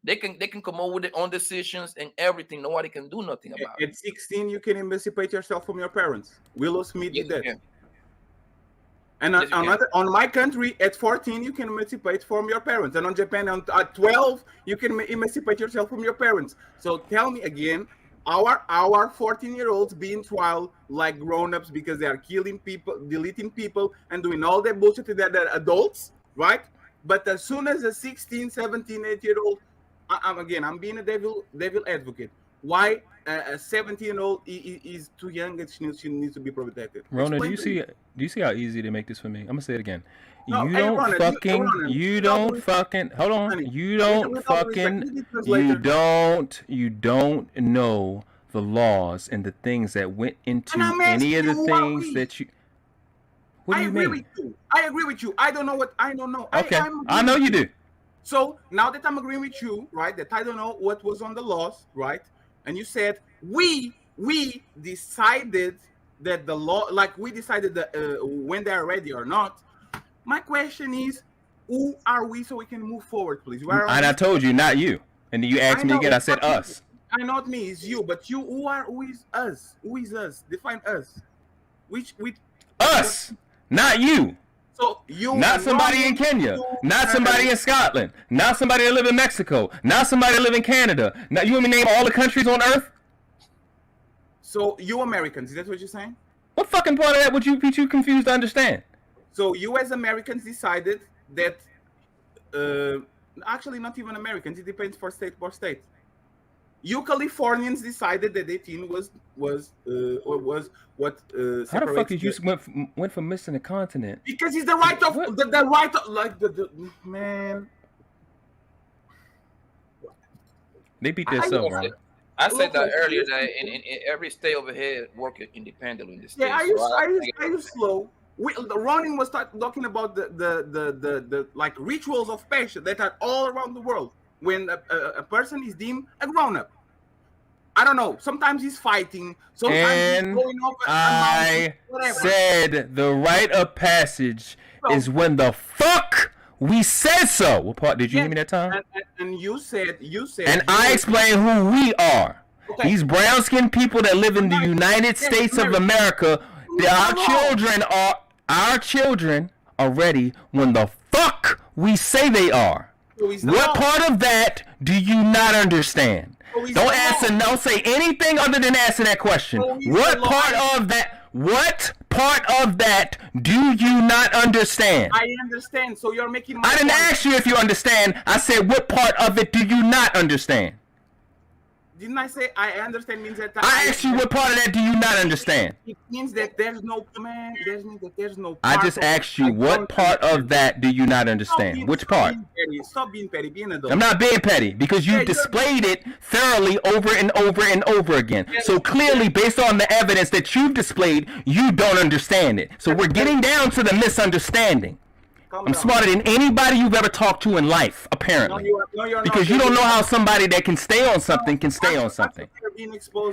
S6: they can come up with their own decisions and everything. Nobody can do nothing about it.
S7: At 16, you can emancipate yourself from your parents. Willow Smith did that. And on my country, at 14, you can emancipate from your parents. And on Japan, at 12, you can emancipate yourself from your parents. So tell me again, our 14-year-olds being trial like grown-ups because they are killing people, deleting people, and doing all that bullshit that they're adults, right? But as soon as a 16, 17, 8-year-old, I'm being a devil advocate. Why a 17-year-old is too young and she needs to be protected?
S5: Rona, do you see how easy they make this for me? I'm gonna say it again.
S7: No,
S5: you don't know the laws and the things that went into any of the things that you. What do you mean?
S7: I agree with you. I don't know what I don't know.
S5: Okay, I know you do.
S7: So now that I'm agreeing with you, right, that I don't know what was on the laws, right, and you said we decided that the law, like we decided that when they're ready or not. My question is, who are we so we can move forward, please?
S5: And I told you, not you. And then you asked me again. I said us.
S7: Not me. It's you. But you, who is us? Who is us? Define us. Which
S5: us, not you.
S7: So you,
S5: not somebody in Kenya, not somebody in Scotland, not somebody that live in Mexico, not somebody that live in Canada. Now you want me to name all the countries on Earth?
S7: So you Americans, is that what you're saying?
S5: What fucking part of that would you be too confused to understand?
S7: So you as Americans decided that, actually not even Americans, it depends for state. You Californians decided that 18 was what
S5: How the fuck did you went from missing a continent?
S7: Because it's the right of the right of, like the man.
S5: They beat themselves, right?
S6: I said that earlier that in every state over here working independently in the state.
S7: Yeah, are you slow? The running was talking about the like rituals of passion that are all around the world. When a person is deemed a grown up, I don't know. Sometimes he's fighting. Sometimes he's going off.
S5: I said the rite of passage is when the fuck we said so. What part did you hear me that time?
S7: And you said.
S5: And I explained who we are. Okay. These brown skinned people that live in the United States of America. Our children are ready when the fuck we say they are. What part of that do you not understand? Don't say anything other than answer that question. What part of that do you not understand?
S7: I understand. So you're making
S5: I didn't ask you if you understand. I said what part of it do you not understand?
S7: Didn't I say I understand means that
S5: I asked you what part of that do you not understand?
S7: It means that there's no command. There's no.
S5: I just asked you what part of that do you not understand? Which part?
S7: Stop being petty. Be an adult.
S5: I'm not being petty because you displayed it thoroughly over and over and over again. So clearly, based on the evidence that you've displayed, you don't understand it. So we're getting down to the misunderstanding. I'm smarter than anybody you've ever talked to in life, apparently. Because you don't know how somebody that can stay on something can stay on something.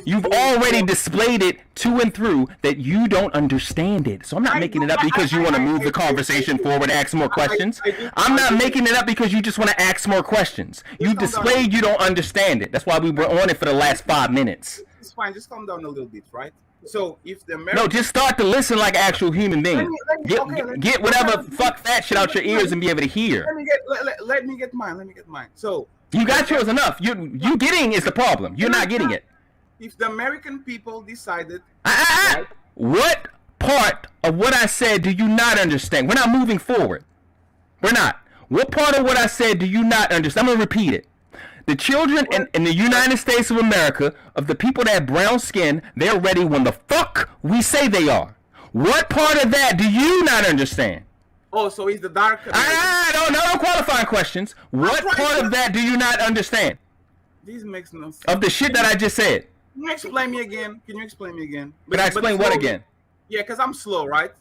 S5: You've already displayed it to and through that you don't understand it. So I'm not making it up because you want to move the conversation forward and ask more questions. I'm not making it up because you just want to ask more questions. You displayed you don't understand it. That's why we were on it for the last 5 minutes.
S7: It's fine. Just calm down a little bit, right? So if the American...
S5: No, just start to listen like an actual human being. Get whatever fuck that shit out your ears and be able to hear.
S7: Let me get mine. So
S5: you got yours enough. You getting is the problem. You're not getting it.
S7: If the American people decided,
S5: what part of what I said do you not understand? We're not moving forward. We're not. What part of what I said do you not understand? I'm gonna repeat it. The children in the United States of America, of the people that have brown skin, they're ready when the fuck we say they are. What part of that do you not understand?
S7: Oh, so he's the dark...
S5: No qualifying questions. What part of that do you not understand?
S7: This makes no sense.
S5: Of the shit that I just said.
S7: Can you explain me again?
S5: But I explain what again?
S7: Yeah, because I'm slow, right?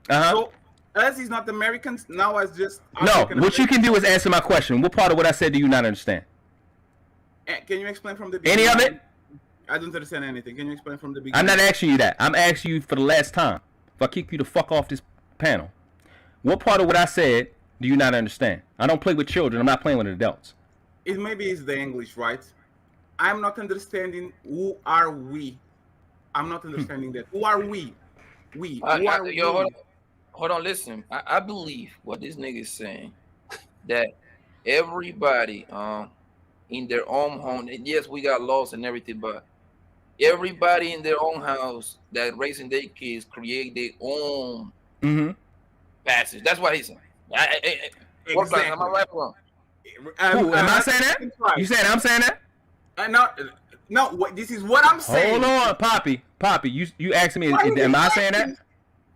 S7: So, as he's not Americans, now I just...
S5: No, what you can do is answer my question. What part of what I said do you not understand?
S7: Can you explain from the beginning?
S5: Any of it?
S7: I don't understand anything. Can you explain from the beginning?
S5: I'm not asking you that. I'm asking you for the last time. If I kick you the fuck off this panel, what part of what I said do you not understand? I don't play with children. I'm not playing with adults.
S7: Maybe it's the English, right? I'm not understanding who are we. I'm not understanding that. Who are we? We.
S6: Hold on, listen. I believe what this nigga is saying, that everybody in their own home, and yes, we got laws and everything, but everybody in their own house that raising their kids create their own passage. That's what he's saying. Exactly. Am I right or wrong?
S5: Am I saying that? Right. You saying I'm saying that?
S7: No. This is what I'm saying.
S5: Hold on, Poppy. You asking me? Am I saying that?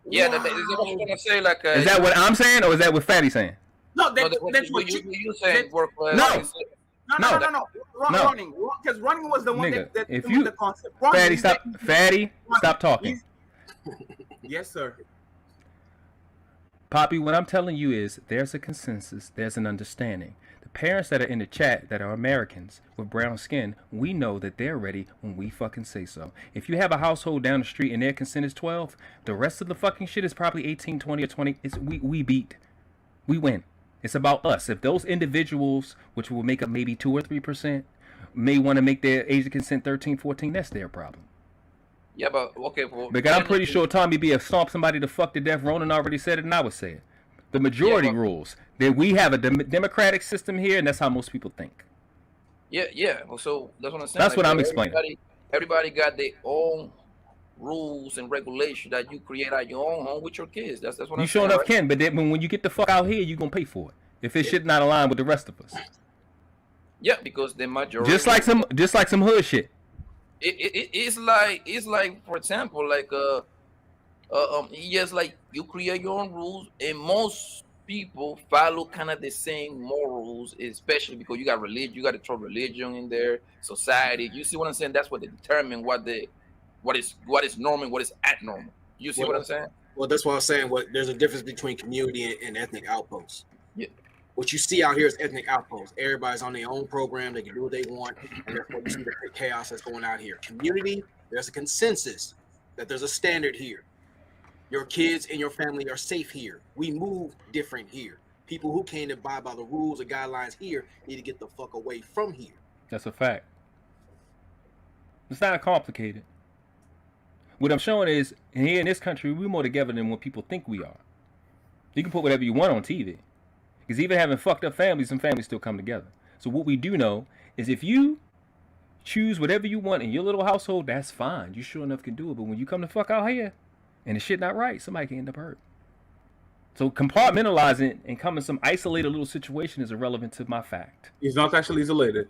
S6: Yeah, is that what you're gonna say? Like,
S5: is that what I'm saying, or is that what Fatty's saying?
S7: No, that's what you
S6: saying.
S7: No. Running. Because running was the one that
S5: if you,
S7: the concept.
S5: Fatty, stop talking.
S7: Yes, sir.
S5: Poppy, what I'm telling you is there's a consensus, there's an understanding. The parents that are in the chat that are Americans with brown skin, we know that they're ready when we fucking say so. If you have a household down the street and their consent is 12, the rest of the fucking shit is probably 18, 20, or 20. We beat. We win. It's about us. If those individuals, which will make up maybe 2 or 3%, may want to make their age of consent 13, 14, that's their problem.
S6: Yeah, but okay. Well,
S5: because I'm pretty sure Tommy B. stomp somebody to fuck to death. Ronan already said it, and I would say it. The majority rules. That we have a democratic system here, and that's how most people think.
S6: Yeah. Well, so that's what I'm saying.
S5: That's what I'm explaining.
S6: Everybody got their own rules and regulations that you create at your own home with your kids. That's what I'm saying. You sure enough
S5: can, but then when you get the fuck out here, you're gonna pay for it. If it should not align with the rest of us.
S6: Yeah, because the majority.
S5: Just like some hood shit.
S6: It's like for example, like yes, like you create your own rules, and most people follow kind of the same morals, especially because you got religion, you got to throw religion in there, society. You see what I'm saying? That's what they determine what is normal, what is abnormal. You see what I'm saying?
S2: Well, that's what I'm saying. There's a difference between community and ethnic outposts.
S6: Yeah.
S2: What you see out here is ethnic outposts. Everybody's on their own program. They can do what they want, and therefore you see the chaos that's going out here. Community, there's a consensus that there's a standard here. Your kids and your family are safe here. We move different here. People who can't abide by the rules or guidelines here need to get the fuck away from here.
S5: That's a fact. It's not complicated. What I'm showing is, here in this country, we're more together than what people think we are. You can put whatever you want on TV. Because even having fucked up families, some families still come together. So what we do know is if you choose whatever you want in your little household, that's fine. You sure enough can do it. But when you come to fuck out here, and the shit not right, somebody can end up hurt. So compartmentalizing and coming some isolated little situation is irrelevant to my fact.
S7: It's not actually isolated.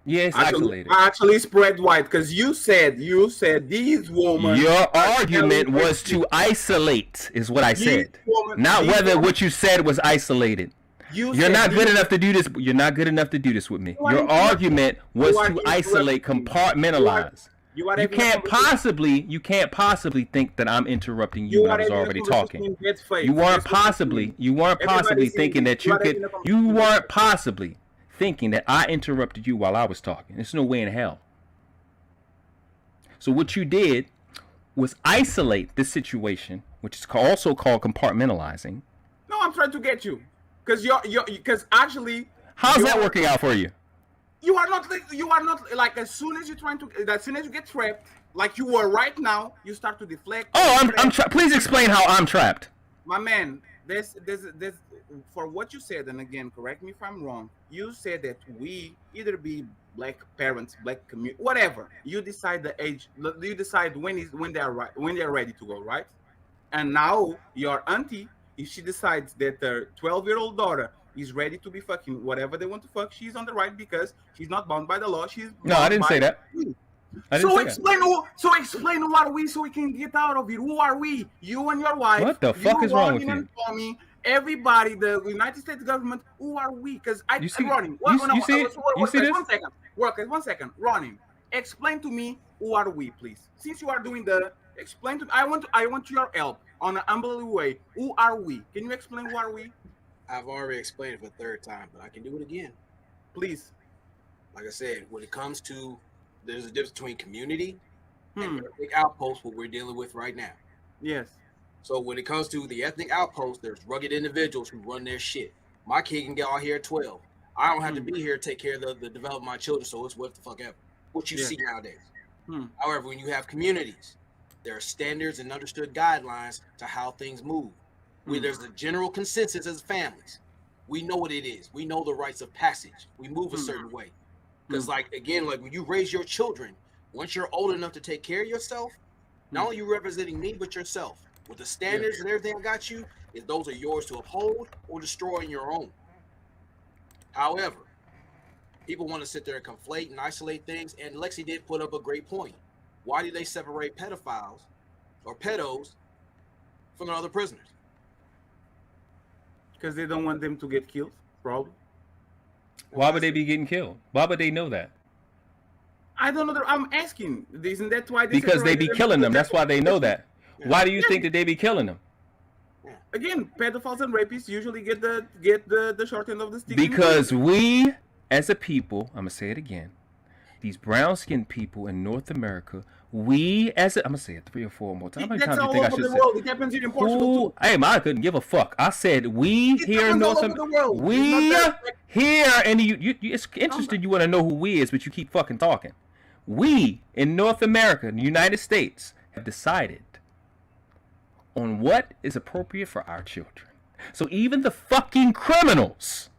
S5: Yeah, it's isolated.
S7: Actually spread wide, because you said these women.
S5: Your argument was to isolate, is what I said. Not whether what you said was isolated. You're not good enough to do this. You're not good enough to do this with me. Your argument was to isolate, compartmentalize. You can't possibly think that I'm interrupting you when I was already talking. You weren't possibly thinking that you weren't possibly thinking that I interrupted you while I was talking. There's no way in hell. So what you did was isolate this situation, which is also called compartmentalizing.
S7: No, I'm trying to get you, because actually,
S5: how's that working out for you?
S7: You are not like as soon as you get trapped, like you are right now, you start to deflect.
S5: Oh, please explain how I'm trapped.
S7: My man, there's for what you said, and again, correct me if I'm wrong. You said that we either be black parents, black community, whatever. You decide the age. You decide when they're ready to go, right? And now your auntie, if she decides that her 12-year-old daughter is ready to be fucking whatever they want to fuck, she's on the right because she's not bound by the law.
S5: No, I didn't say that.
S7: So explain who are we so we can get out of here. Who are we? You and your wife.
S5: What the fuck is wrong with you?
S7: Tommy, everybody, the United States government. Who are we? Because
S5: You see
S7: this? One second. Ronnie, explain to me who are we, please. Since you are doing explain to me. I want your help on an unbelievable way. Who are we? Can you explain who are we?
S2: I've already explained it for the third time, but I can do it again.
S7: Please.
S2: Like I said, when it comes to, there's a difference between community and ethnic outposts, what we're dealing with right now.
S7: Yes.
S2: So when it comes to the ethnic outposts, there's rugged individuals who run their shit. My kid can get out here at 12. I don't have to be here to take care of the development of my children, so it's what the fuck ever. What you see nowadays. However, when you have communities, there are standards and understood guidelines to how things move. Where there's a general consensus as families. We know what it is. We know the rites of passage. We move a certain way. Because like when you raise your children, once you're old enough to take care of yourself, not only you representing me, but yourself. With the standards and everything I got you, is those are yours to uphold or destroy in your own. However, people want to sit there and conflate and isolate things, and Lexi did put up a great point. Why do they separate pedophiles or pedos from the other prisoners?
S7: Because they don't want them to get killed, probably.
S5: Why would they be getting killed? Why would they know that?
S7: I don't know. I'm asking. Isn't that why?
S5: Because they be killing them. That's why they know that. Why do you think that they be killing them?
S7: Again, pedophiles and rapists usually get the short end of the stick.
S5: Because we, as a people, I'm gonna say it again. These brown-skinned people in North America, I'm gonna say it 3 or 4 more times. How many times do you think I should say it?
S7: It happens in Portugal too.
S5: Hey, I couldn't give a fuck. I said we here in North America. We here, and it's interesting. You want to know who we is, but you keep fucking talking. We in North America, in the United States, have decided on what is appropriate for our children. So even the fucking criminals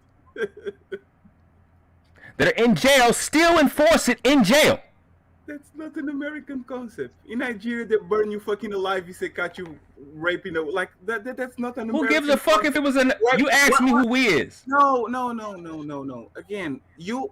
S5: that are in jail still enforce it in jail.
S7: That's not an American concept. In Nigeria, they burn you fucking alive if they catch you raping like that's not an.
S5: Who gives a fuck if it was an? You asked me who we is.
S7: No. Again, you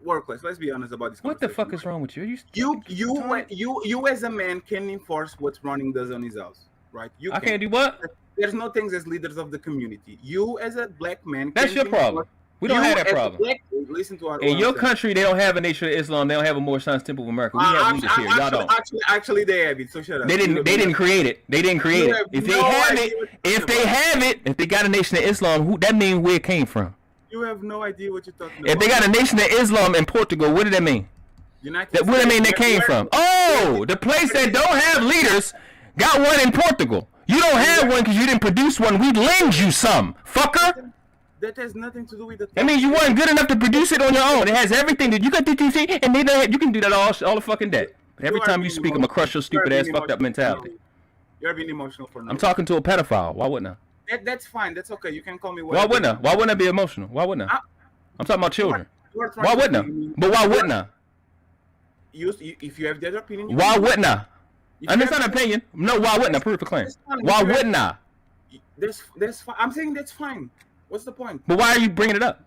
S7: workless. Let's be honest about this.
S5: What the fuck is wrong with you?
S7: You as a man can enforce what Ronning does on his house, right? You
S5: can't do what?
S7: There's no things as leaders of the community. You as a black man.
S5: That's your problem. We don't have that problem.
S7: Listen to
S5: in your country, they don't have a Nation of Islam. They don't have a More Science Temple of America. We have leaders here. Y'all don't.
S7: Actually, they have it. So shut up.
S5: They didn't create it. They didn't create it. If they got a Nation of Islam, that means where it came from.
S7: You have no idea what you're talking about.
S5: If they got a Nation of Islam in Portugal, what did that mean? Where did that mean they came from? Oh, the place that don't have leaders got one in Portugal. You don't have one because you didn't produce one. We lend you some, fucker.
S7: That has nothing to do with the.
S5: I mean, you weren't good enough to produce it on your own. It has everything that you got to see, and you can do that all the fucking day. But every time you speak, I'm gonna crush your stupid ass fucked up mentality.
S7: You're being emotional for now.
S5: I'm talking to a pedophile. Why wouldn't I?
S7: That's fine. That's okay. You can call me.
S5: Why wouldn't I? Why wouldn't I be emotional? Why wouldn't I? I'm talking about children. Why wouldn't I? But why wouldn't I?
S7: If you have the other opinion.
S5: Why wouldn't I? And it's not an opinion. No, why wouldn't I? Prove the claim. Why wouldn't I?
S7: That's fine. I'm saying that's fine. What's the point?
S5: But why are you bringing it up?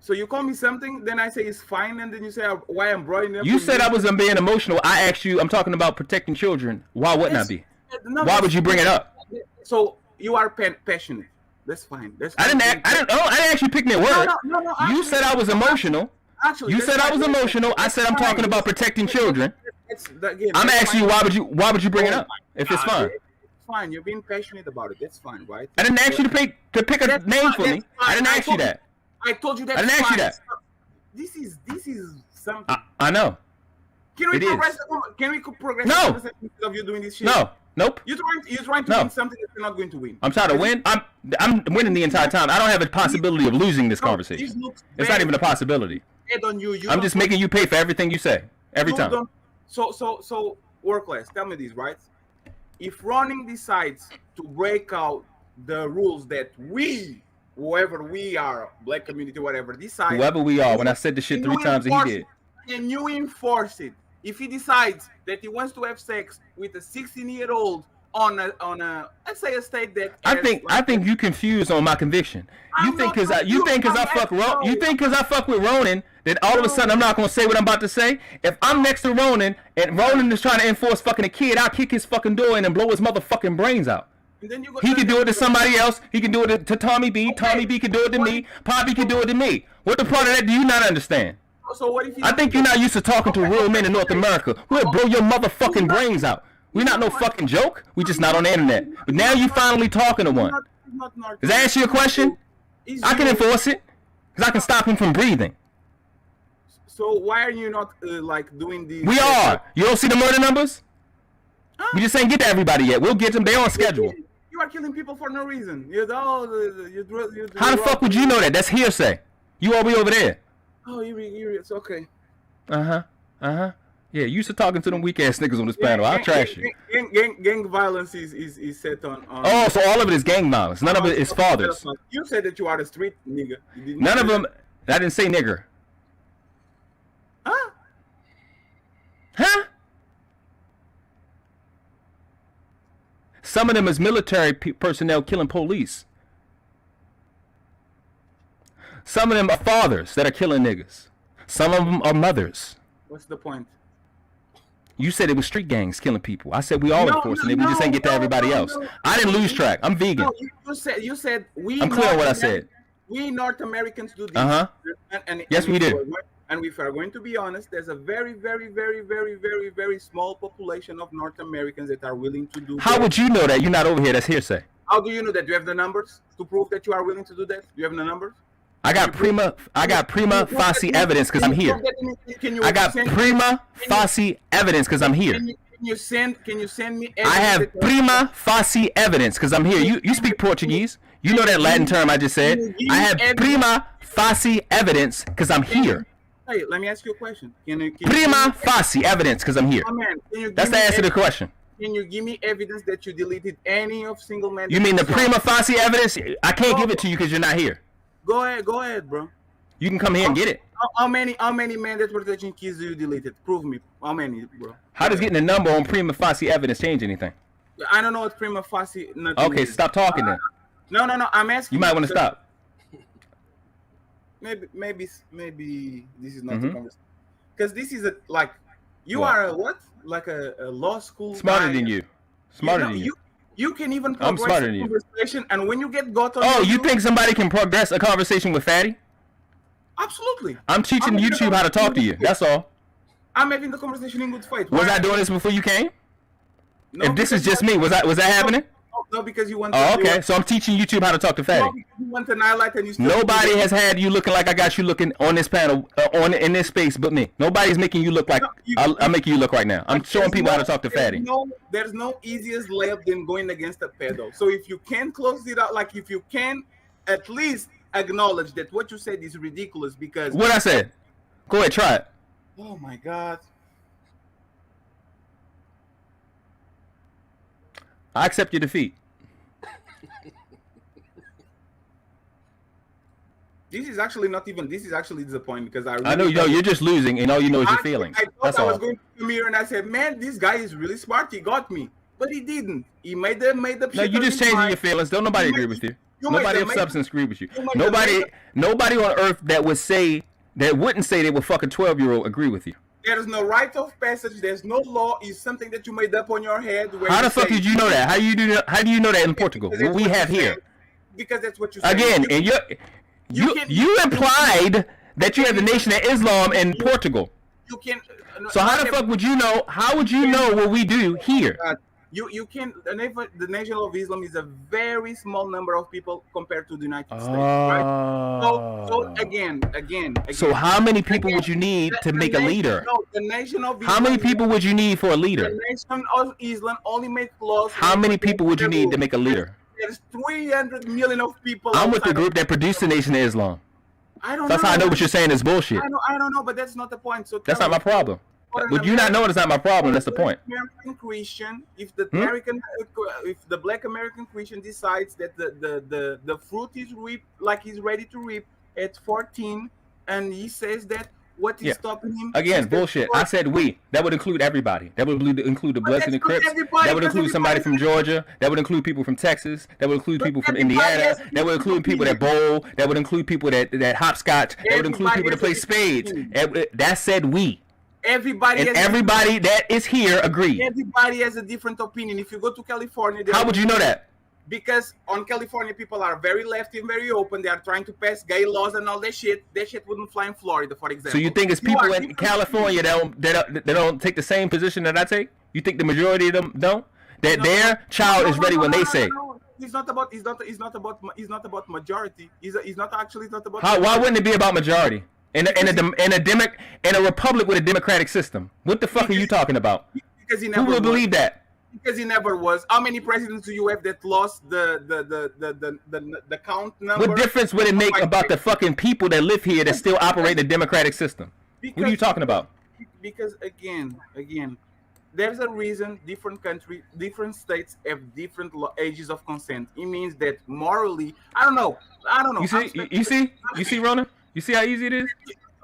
S7: So you call me something, then I say it's fine, and then you say why I'm bringing it up.
S5: You said I was being emotional. I asked you. I'm talking about protecting children. Why wouldn't I be? Why would you bring it up?
S7: So you are passionate. That's fine. That's fine.
S5: I didn't actually pick me a word. No, you said I was emotional.
S7: Actually,
S5: you said I was emotional. I said I'm talking about protecting children. I'm asking you why would you bring it up if it's fine?
S7: Fine, you're being passionate about it. That's fine, right?
S5: I didn't ask you to pick a name for me. I didn't ask you that.
S7: I told you that.
S5: I didn't ask you that.
S7: This is something.
S5: I know.
S7: Can we progress? Can we progress?
S5: No.
S7: Of you doing this shit?
S5: No. Nope.
S7: You're trying to win something that you're not going to win.
S5: I'm trying to win. I'm winning the entire time. I don't have a possibility of losing this conversation. It's not even a possibility. I'm just making you pay for everything you say every time.
S7: So workless. Tell me this, right? If Ronning decides to break out the rules that whoever we are, black community, whatever, decide.
S5: Whoever we are. When I said the shit 3 times, and he did.
S7: And you enforce it. If he decides that he wants to have sex with a 16-year-old on a let's say a state that
S5: I think you confused on my conviction. You think because I fuck with Ronan that all of a sudden I'm not gonna say what I'm about to say. If I'm next to Ronan and Ronan is trying to enforce fucking a kid, I'll kick his fucking door in and blow his motherfucking brains out. He can do it to somebody else. He can do it to Tommy B. Tommy B can do it to me. Poppy can do it to me. What the part of that do you not understand?
S7: So what if
S5: I think you're not used to talking to real men in North America. We'll blow your motherfucking brains out. We're not no fucking joke. We just not on the internet. But now you finally talking to one. Does that answer your question? I can enforce it. Because I can stop him from breathing.
S7: So why are you not like doing these?
S5: We are. You don't see the murder numbers? We just ain't get to everybody yet. We'll get them. They on schedule.
S7: You are killing people for no reason.
S5: How the fuck would you know that? That's hearsay. You all be over there.
S7: Oh, it's okay.
S5: Yeah, you used to talking to them weak ass niggas on this panel. I'll trash you.
S7: Gang violence is set on.
S5: Oh, so all of it is gang violence. None of it is fathers.
S7: You said that you are a street nigga.
S5: None of them. I didn't say nigger. Huh? Some of them is military personnel killing police. Some of them are fathers that are killing niggas. Some of them are mothers.
S7: What's the point?
S5: You said it was street gangs killing people. I said we all enforcing it. We just ain't get to everybody else. I didn't lose track. I'm vegan.
S7: No, you said we.
S5: I'm clear on what I said.
S7: We North Americans do this.
S5: Yes, we did.
S7: And if we're going to be honest, there's a very, very, very, very, very, very small population of North Americans that are willing to do.
S5: How would you know that? You're not over here. That's hearsay.
S7: How do you know that? Do you have the numbers to prove that you are willing to do that? Do you have the numbers?
S5: I got prima facie evidence because I'm here. I got prima facie evidence because I'm here.
S7: Can you send me evidence?
S5: I have prima facie evidence because I'm here. You speak Portuguese. You know that Latin term I just said. I have prima facie evidence because I'm here.
S7: Hey, let me ask you a question.
S5: Prima facie evidence because I'm here. That's the answer to the question.
S7: Can you give me evidence that you deleted any of single man?
S5: You mean the prima facie evidence? I can't give it to you because you're not here.
S7: Go ahead, bro.
S5: You can come here and get it.
S7: How many mandatory detention keys do you deleted? Prove me. How many, bro?
S5: How does getting a number on prima facie evidence change anything?
S7: I don't know what prima facie.
S5: Okay, stop talking then.
S7: No. I'm asking.
S5: You might want to stop.
S7: Maybe this is not the conversation. Because this is you are a what? Like a law school.
S5: Smarter
S7: guy.
S5: than you. Smarter than you.
S7: You can even
S5: I'm
S7: progress
S5: smarter
S7: a
S5: than you.
S7: conversation, and when you get got on.
S5: Oh, you think somebody can progress a conversation with Fatty?
S7: Absolutely.
S5: I'm teaching YouTube how to talk to you. That's all.
S7: I'm having the conversation in good faith.
S5: Was I doing this before you came?
S7: No,
S5: If this is just me, was that happening?
S7: No, because you want.
S5: Oh, okay. So I'm teaching YouTube how to talk to Fatty.
S7: No, you want an highlight and you still.
S5: Nobody has had you looking like I got you looking on this panel, in this space, but me. Nobody's making you look like I'm making you look right now. I'm showing people how to talk to Fatty.
S7: There's no easiest layup than going against a pedo. So if you can close it out, if you can at least acknowledge that what you said is ridiculous because.
S5: What I said? Go ahead, try it.
S7: Oh my God.
S5: I accept your defeat.
S7: This is actually disappointing because I
S5: know you're just losing and all you know is your feelings. That's all.
S7: I was going to the mirror and I said, man, this guy is really smart. He got me. But he didn't. He made the
S5: No, you just changing your feelings. Don't nobody agree with you. Nobody of substance agree with you. Nobody on earth that wouldn't say they would fuck a 12-year-old agree with you.
S7: There is no rite of passage. There's no law. It's something that you made up on your head.
S5: How the fuck did you know that? How do you know that in Portugal? What we have here?
S7: Because that's what you said.
S5: Again, and you implied that you have the Nation of Islam in Portugal.
S7: You can.
S5: So how the fuck would you know? How would you know what we do here?
S7: You can. The Nation of Islam is a very small number of people compared to the United States, right? So again.
S5: So how many people would you need to make a leader?
S7: No, the Nation of Islam.
S5: How many people would you need for a leader?
S7: The Nation of Islam only makes laws.
S5: How many people would you need to make a leader?
S7: There's 300 million of people.
S5: I'm with the group that produced the Nation of Islam.
S7: I don't
S5: That's
S7: know.
S5: how I know what you're saying is bullshit.
S7: I don't know, but that's not the point. So
S5: that's not my problem. Would you not know it's not my problem? That's the point.
S7: American Christian, if the Black American Christian decides that the fruit is reaped, like he's ready to reap at 14, and he says that what is stopping him?
S5: Again, bullshit. I said we. That would include everybody. That would include the Bloods and the Crips. That would include somebody from Georgia. That would include people from Texas. That would include people from Indiana. That would include people that bowl. That would include people that hopscotch. That would include people that play spades. That said we. Everybody that is here agree.
S7: Everybody has a different opinion. If you go to California,
S5: how would you know that?
S7: Because on California, people are very lefty and very open. They are trying to pass gay laws and all that shit. That shit wouldn't fly in Florida, for example.
S5: So you think it's people in California that don't take the same position that I take? You think the majority of them don't? That their child is ready when they say.
S7: It's not about majority. It's not about.
S5: Why wouldn't it be about majority? In a republic with a democratic system. What the fuck are you talking about?
S7: Because he
S5: Who
S7: never
S5: would believe that?
S7: Because he never was. How many presidents do you have that lost the count number?
S5: What difference would it make about the fucking people that live here that still operate the democratic system? What are you talking about?
S7: Because again, there's a reason different states have different ages of consent. It means that morally, I don't know.
S5: You see, Rona? You see how easy it is?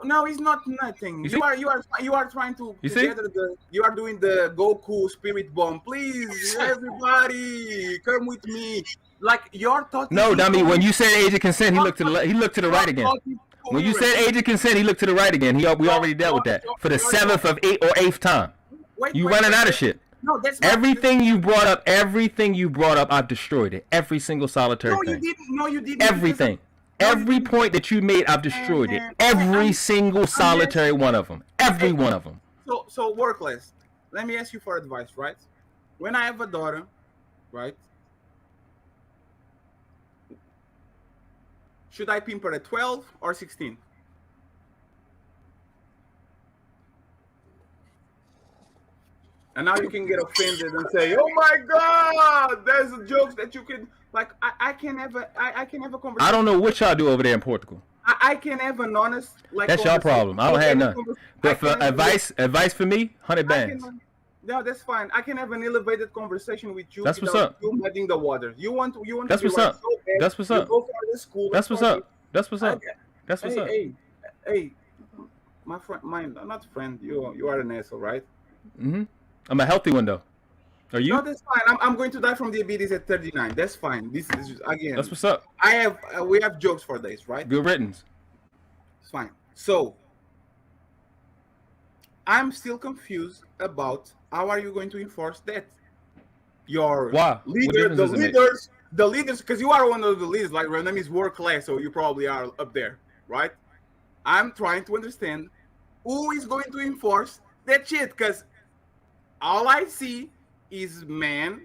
S7: No, it's not nothing. You are trying to you are doing the Goku spirit bomb. Please, everybody, come with me. Like your thought.
S5: No, dummy. When you said age of consent, he looked to the right again. When you said age of consent, he looked to the right again. We already dealt with that for the 7th of 8th or 8th time. You running out of shit.
S7: No, that's
S5: everything you brought up. Everything you brought up, I've destroyed it. Every single solitary thing.
S7: No, you didn't.
S5: Everything. Every point that you made, I've destroyed it. Every single solitary one of them. Every one of them.
S7: So workless. Let me ask you for advice, right? When I have a daughter, right? Should I pimp her at 12 or 16? And now you can get offended and say, "Oh my God, there's jokes that you can." Like I can have a conversation.
S5: I don't know what y'all do over there in Portugal.
S7: I can have an honest
S5: That's your problem. I don't have none. But for advice for me, 100 bands.
S7: No, that's fine. I can have an elevated conversation with you.
S5: That's what's up.
S7: You muddying the water. You want.
S5: That's what's up. That's what's up.
S7: Go for the school.
S5: That's what's up. That's what's up. That's what's up.
S7: Hey, Hey, my friend, not friend. You are an asshole, right?
S5: Mm-hmm. I'm a healthy one though. Are you?
S7: No, that's fine. I'm going to die from diabetes at 39. That's fine. This is just, again.
S5: That's what's up.
S7: We have jokes for this, right?
S5: Good riddance.
S7: It's fine. So I'm still confused about how are you going to enforce that? Your
S5: Why?
S7: leader, the leaders, because you are one of the leaders. Like your name is world class, so you probably are up there, right? I'm trying to understand who is going to enforce that shit, because all I see is men.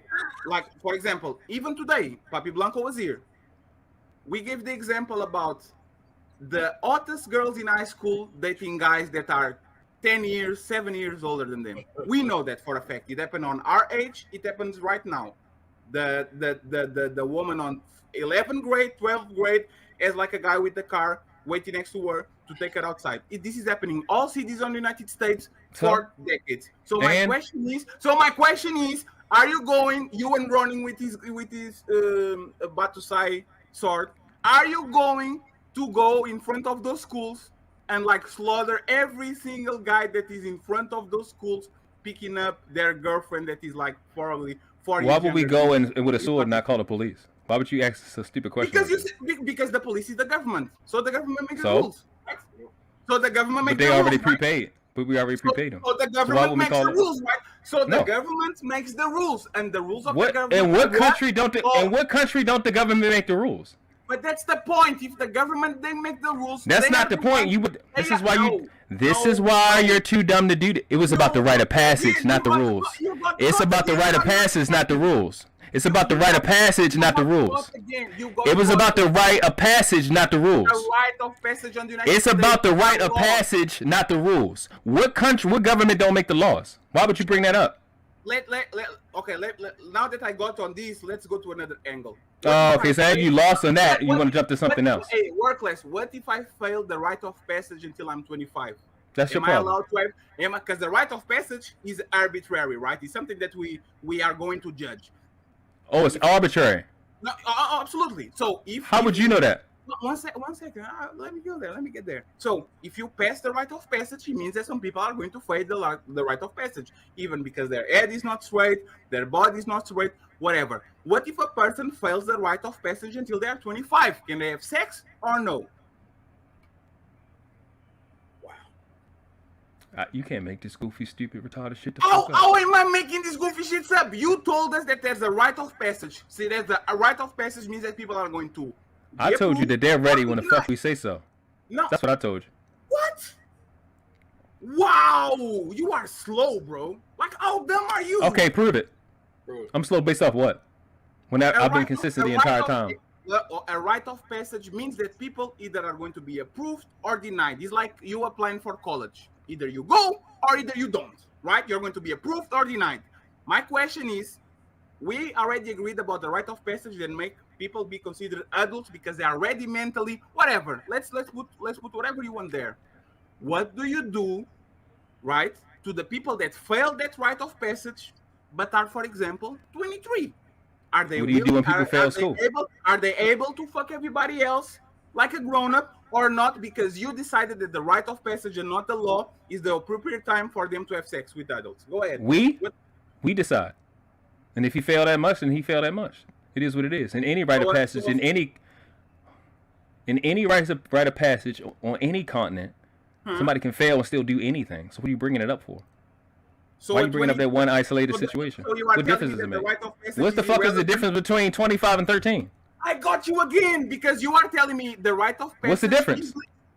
S7: Like, for example, even today, Papi Blanco was here. We gave the example about the hottest girls in high school dating guys that are 10 years, 7 years older than them. We know that for a fact. It happened on our age. It happens right now. The woman on 11th grade, 12th grade is like a guy with the car waiting next to her to take her outside. This is happening all cities on the United States for decades. So my question is, are you going, you and running with his Batusai sword, are you going to go in front of those schools and like slaughter every single guy that is in front of those schools picking up their girlfriend that is like probably 40
S5: Why would we go in with a sword and not call the police? Why would you ask us a stupid question?
S7: Because the police is the government, so the government makes the rules. So the government makes.
S5: But they already prepaid. But we already prepaid them.
S7: So the government makes the rules, right? So the government makes the rules, and the rules of the government.
S5: In what country don't the government make the rules?
S7: But that's the point. If the government they make the rules,
S5: that's not the point. This is why you're too dumb to do that. It was about the rite of passage, not the rules. It's about the rite of passage, not the rules. It's about the rite of passage, not the rules. It was about the rite of passage, not the rules. It's about the rite of passage, not the rules. What government don't make the laws? Why would you bring that up?
S7: Now that I got on this, let's go to another angle.
S5: Oh, okay. So after you lost on that, you want to jump to something else.
S7: Hey, workless. What if I fail the rite of passage until I'm 25?
S5: That's your problem.
S7: Am I allowed to have? Because the rite of passage is arbitrary, right? It's something that we are going to judge.
S5: Oh, it's arbitrary.
S7: No, absolutely. So
S5: how would you know that?
S7: One second. Let me go there. Let me get there. So if you pass the rite of passage, it means that some people are going to fail the rite of passage, even because their head is not straight, their body is not straight, whatever. What if a person fails the rite of passage until they are 25? Can they have sex or no?
S5: You can't make this goofy, stupid, retarded shit.
S7: How am I making this goofy shit up? You told us that there's a rite of passage. See, a rite of passage means that people are going to.
S5: I told you that they're ready when the fuck we say so.
S7: No,
S5: that's what I told you.
S7: What? Wow, you are slow, bro. Like, how dumb are you?
S5: Okay, prove it. I'm slow based off what? When I've been consistent the entire time.
S7: A rite of passage means that people either are going to be approved or denied. It's like you applying for college. Either you go or either you don't, right? You're going to be approved or denied. My question is, we already agreed about the rite of passage that make people be considered adults because they are ready mentally, whatever. Let's put whatever you want there. What do you do, right, to the people that failed that rite of passage but are, for example, 23? Are they?
S5: What do you do when people fail school?
S7: Are they able to fuck everybody else like a grown-up? Or not, because you decided that the rite of passage and not the law is the appropriate time for them to have sex with adults. Go ahead.
S5: We decide. And if he failed that much, then he failed that much. It is what it is. In any rite of passage, in any rite of passage on any continent, somebody can fail and still do anything. So what are you bringing it up for? So why are you bringing up that one isolated situation? What difference does it make? What the fuck is the difference between 25 and 13?
S7: I got you again, because you are telling me the rite of passage.
S5: What's the difference?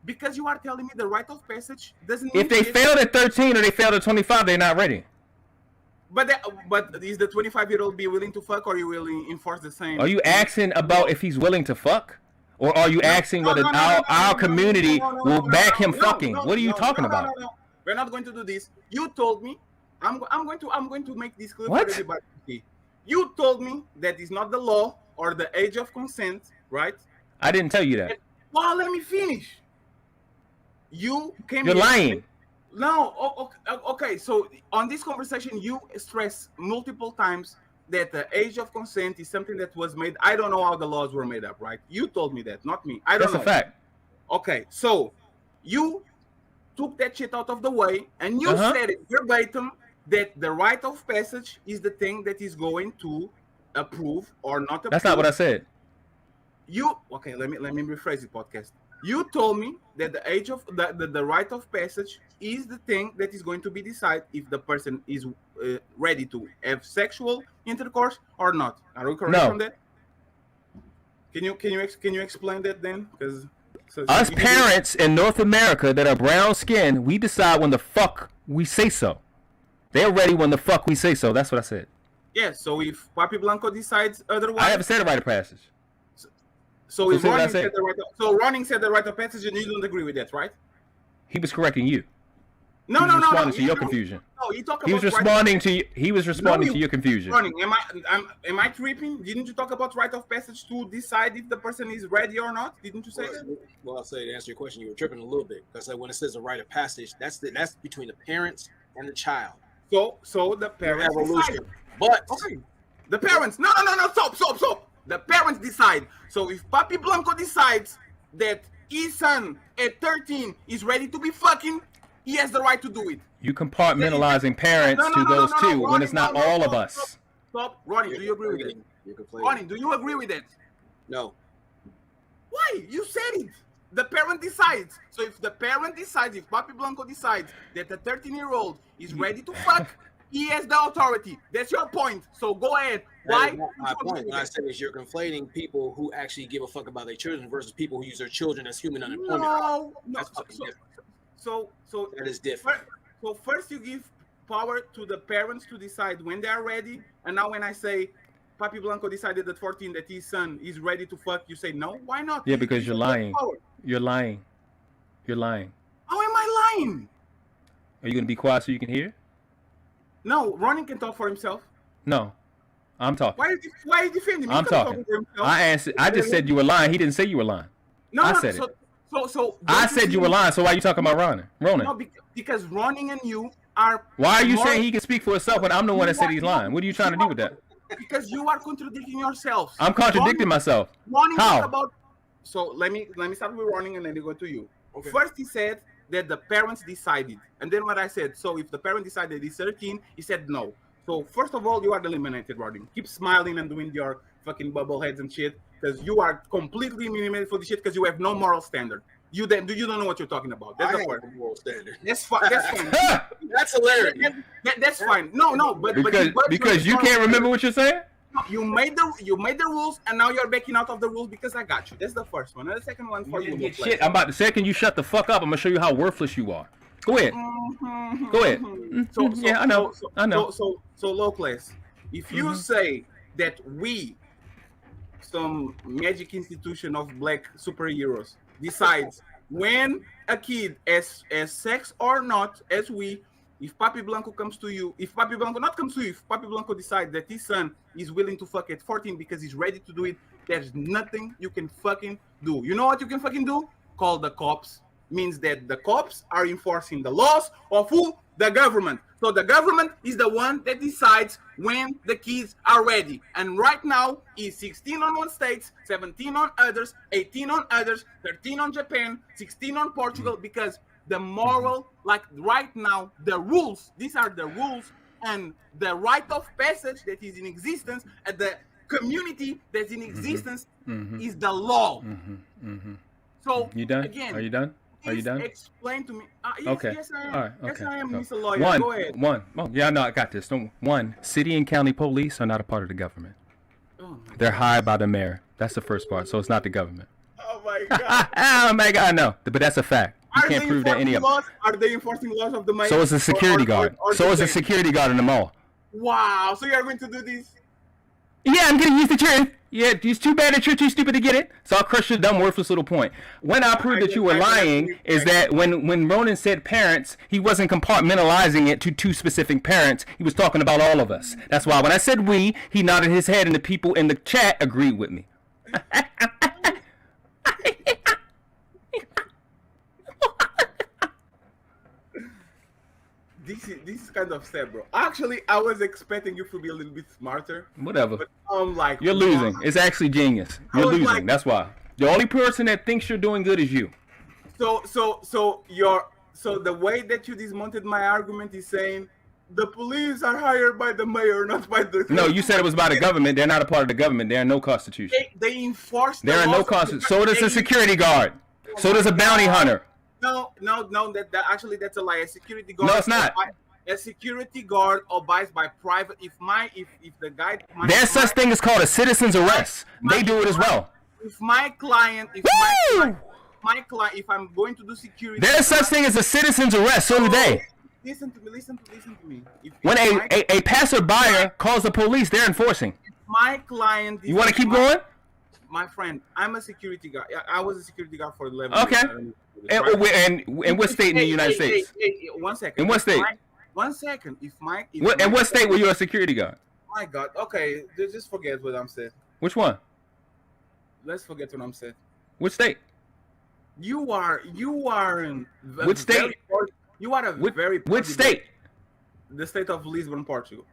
S7: Because you are telling me the rite of passage doesn't.
S5: If they failed at 13 or they failed at 25, they're not ready.
S7: But is the 25-year-old be willing to fuck, or you will enforce the same?
S5: Are you asking about if he's willing to fuck, or are you asking whether our community will back him fucking? What are you talking about?
S7: No. We're not going to do this. You told me. I'm going to make this clear for everybody to see. You told me that is not the law or the age of consent, right?
S5: I didn't tell you that.
S7: Well, let me finish. You came.
S5: You're lying.
S7: No, okay. So on this conversation, you stress multiple times that the age of consent is something that was made. I don't know how the laws were made up, right? You told me that, not me. I don't know.
S5: That's a fact.
S7: Okay, so you took that shit out of the way, and you said it verbatim that the rite of passage is the thing that is going to approve or not approve.
S5: That's not what I said.
S7: Okay, let me rephrase the podcast. You told me that the age of the rite of passage is the thing that is going to be decided if the person is ready to have sexual intercourse or not. Are we correct on that? Can you explain that then? Because
S5: us parents in North America that are brown skinned, we decide when the fuck we say so. They're ready when the fuck we say so. That's what I said.
S7: Yeah. So if Papi Blanco decides otherwise,
S5: I haven't said a rite of passage.
S7: So if Ronning said the rite of passage, and you don't agree with that, right?
S5: He was correcting you.
S7: No.
S5: Responding to your confusion.
S7: No,
S5: he was responding to you. He was responding to your confusion.
S7: Ronning, am I tripping? Didn't you talk about rite of passage to decide if the person is ready or not? Didn't you say that?
S2: Well, I'll say to answer your question, you were tripping a little bit because when it says a rite of passage, that's between the parents and the child.
S7: So the parents decide.
S2: But
S7: the parents. No. Stop. The parents decide. So if Papi Blanco decides that his son at 13 is ready to be fucking, he has the right to do it.
S5: You compartmentalizing parents to those two when it's not all of us.
S7: Stop. Ronnie, do you agree with that? Ronnie, do you agree with that?
S2: No.
S7: Why? You said it. The parent decides. So if the parent decides, if Papi Blanco decides that a 13-year-old is ready to fuck, he has the authority. That's your point. So go ahead. Why?
S2: My point. What I said is you're conflating people who actually give a fuck about their children versus people who use their children as human unemployment.
S7: No. So
S2: that is different.
S7: So first you give power to the parents to decide when they are ready, and now when I say Papi Blanco decided at 14 that his son is ready to fuck, you say no. Why not?
S5: Yeah, because you're lying. You're lying. How am
S7: I lying?
S5: Are you gonna be quiet so you can hear?
S7: No, Ronnie can talk for himself.
S5: No, I'm talking.
S7: Why are you defending me?
S5: I'm talking. I answered. I just said you were lying. He didn't say you were lying. I said it.
S7: So
S5: I said you were lying. So why are you talking about Ronan?
S7: No, because Ronnie and you are.
S5: Why are you saying he can speak for himself when I'm the one that said he's lying? What are you trying to do with that?
S7: Because you are contradicting yourself.
S5: I'm contradicting myself. How?
S7: So let me start with Ronnie and then we go to you. Okay. First, he said that the parents decided, and then what I said. So if the parent decided he's 13, he said no. So first of all, you are eliminated, Ronnie. Keep smiling and doing your fucking bubble heads and shit, because you are completely eliminated for the shit because you have no moral standard. You don't know what you're talking about. That's the point.
S2: Moral standard.
S7: That's fine.
S2: That's hilarious.
S7: That's fine. No, but
S5: because you can't remember what you're saying.
S7: No, you made the rules, and now you're backing out of the rules because I got you. That's the first one. And the second one for you.
S5: Shit, I'm about to second you shut the fuck up. I'm gonna show you how worthless you are. Go ahead. Go ahead. I know.
S7: So low class. If you say that we, some magic institution of black superheroes, decides when a kid has sex or not, as we. If Papi Blanco comes to you, if Papi Blanco decides that his son is willing to fuck at 14 because he's ready to do it, there's nothing you can fucking do. You know what you can fucking do? Call the cops. Means that the cops are enforcing the laws of who? The government. So the government is the one that decides when the kids are ready. And right now, is 16 on one state, 17 on others, 18 on others, 13 on Japan, 16 on Portugal, because the moral, like right now, the rules, these are the rules, and the rite of passage that is in existence, and the community that's in existence is the law. So,
S5: you done?
S7: Again,
S5: are you done?
S7: Explain to me. Yes,
S5: okay.
S7: Yes, I am.
S5: All right. Okay.
S7: Yes, I am, Mr. Lawyer. Go ahead.
S5: Oh, yeah, no, I got this. One, city and county police are not a part of the government. They're hired by the mayor. That's the first part. So it's not the government.
S7: Oh my god.
S5: Oh my god, no. But that's a fact. You can't prove that any of them.
S7: Are they enforcing laws of the mayor?
S5: So it's a security guard. So it's a security guard in the mall.
S7: Wow. So you're going to do this?
S5: Yeah, I'm gonna use the truth. Yeah, it's too bad that you're too stupid to get it. So I'll crush your dumb, worthless little point. When I proved that you were lying is that when Ronan said parents, he wasn't compartmentalizing it to two specific parents. He was talking about all of us. That's why when I said we, he nodded his head and the people in the chat agreed with me.
S7: This is kind of sad, bro. Actually, I was expecting you to be a little bit smarter.
S5: Whatever.
S7: But I'm like,
S5: you're losing. It's actually genius. You're losing. That's why. The only person that thinks you're doing good is you.
S7: So the way that you dismounted my argument is saying the police are hired by the mayor, not by the.
S5: No, you said it was by the government. They're not a part of the government. They're no constitution.
S7: They enforce.
S5: There are no constitution. So does a security guard. So does a bounty hunter.
S7: No. That actually that's a lie. A security guard.
S5: No, it's not.
S7: A security guard abides by private. If the guy.
S5: There's such thing as called a citizen's arrest. They do it as well.
S7: If my client, if I'm going to do security,
S5: there's such thing as a citizen's arrest. So do they.
S7: Listen to me.
S5: When a passerby calls the police, they're enforcing.
S7: My client.
S5: You want to keep going?
S7: My friend, I'm a security guard. I was a security guard for 11
S5: years. Okay. And in what state in the United States?
S7: 1 second.
S5: In what state?
S7: 1 second. In
S5: what state were you a security guard?
S7: My God. Okay, just forget what I'm saying.
S5: Which one?
S7: Let's forget what I'm saying.
S5: Which state?
S7: You are in.
S5: Which state?
S7: You are a very.
S5: Which state?
S7: The state of Lisbon, Portugal.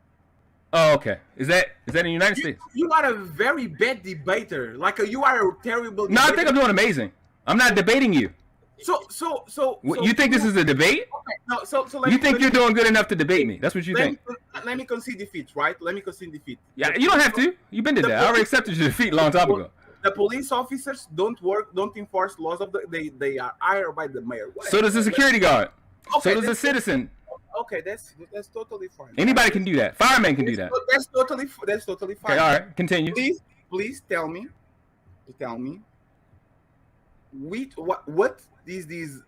S5: Oh, okay. Is that in the United States?
S7: You are a very bad debater. Like you are a terrible.
S5: No, I think I'm doing amazing. I'm not debating you.
S7: So
S5: you think this is a debate?
S7: Okay. No. So
S5: you think you're doing good enough to debate me? That's what you think.
S7: Let me concede defeat, right? Let me concede defeat.
S5: Yeah, you don't have to. You've been to that. I already accepted your defeat a long time ago.
S7: The police officers don't enforce laws of they are hired by the mayor.
S5: So does a security guard.
S7: Okay,
S5: so does a citizen.
S7: Okay, that's totally fine.
S5: Anybody can do that. Firemen can do that.
S7: That's totally fine.
S5: Okay, all right, continue.
S7: Please tell me. What is these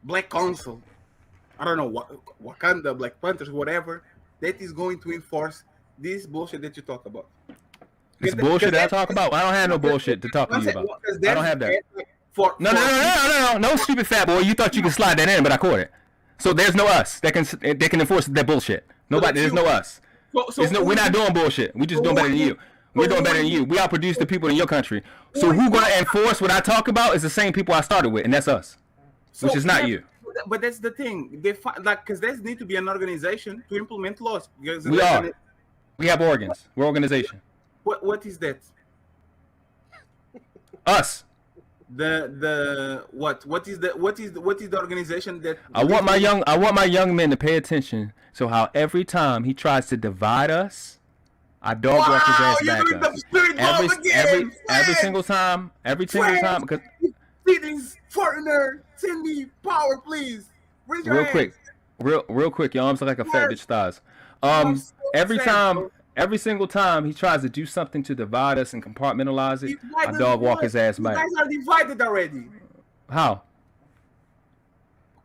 S7: Black Council? I don't know what kind of Black Panthers, whatever, that is going to enforce this bullshit that you talk about.
S5: This bullshit that I talk about? I don't have no bullshit to talk to you about. I don't have that. No, stupid fat boy. You thought you could slide that in, but I caught it. So there's no us that can enforce that bullshit. Nobody. There's no us. We're not doing bullshit. We just doing better than you. We're doing better than you. We outproduce the people in your country. So who gonna enforce what I talk about is the same people I started with, and that's us, which is not you.
S7: But that's the thing. Because there need to be an organization to implement laws.
S5: We are. We have organs. We're organization.
S7: What is that?
S5: Us.
S7: What is the organization that
S5: I want my young men to pay attention. So how every time he tries to divide us, I dog walk his ass back. Every single time because
S7: please, foreigner, send me power, please.
S5: Real quick, your arms look like a fat bitch thighs. Every single time he tries to do something to divide us and compartmentalize it, I dog walk his ass back.
S7: You guys are divided already.
S5: How?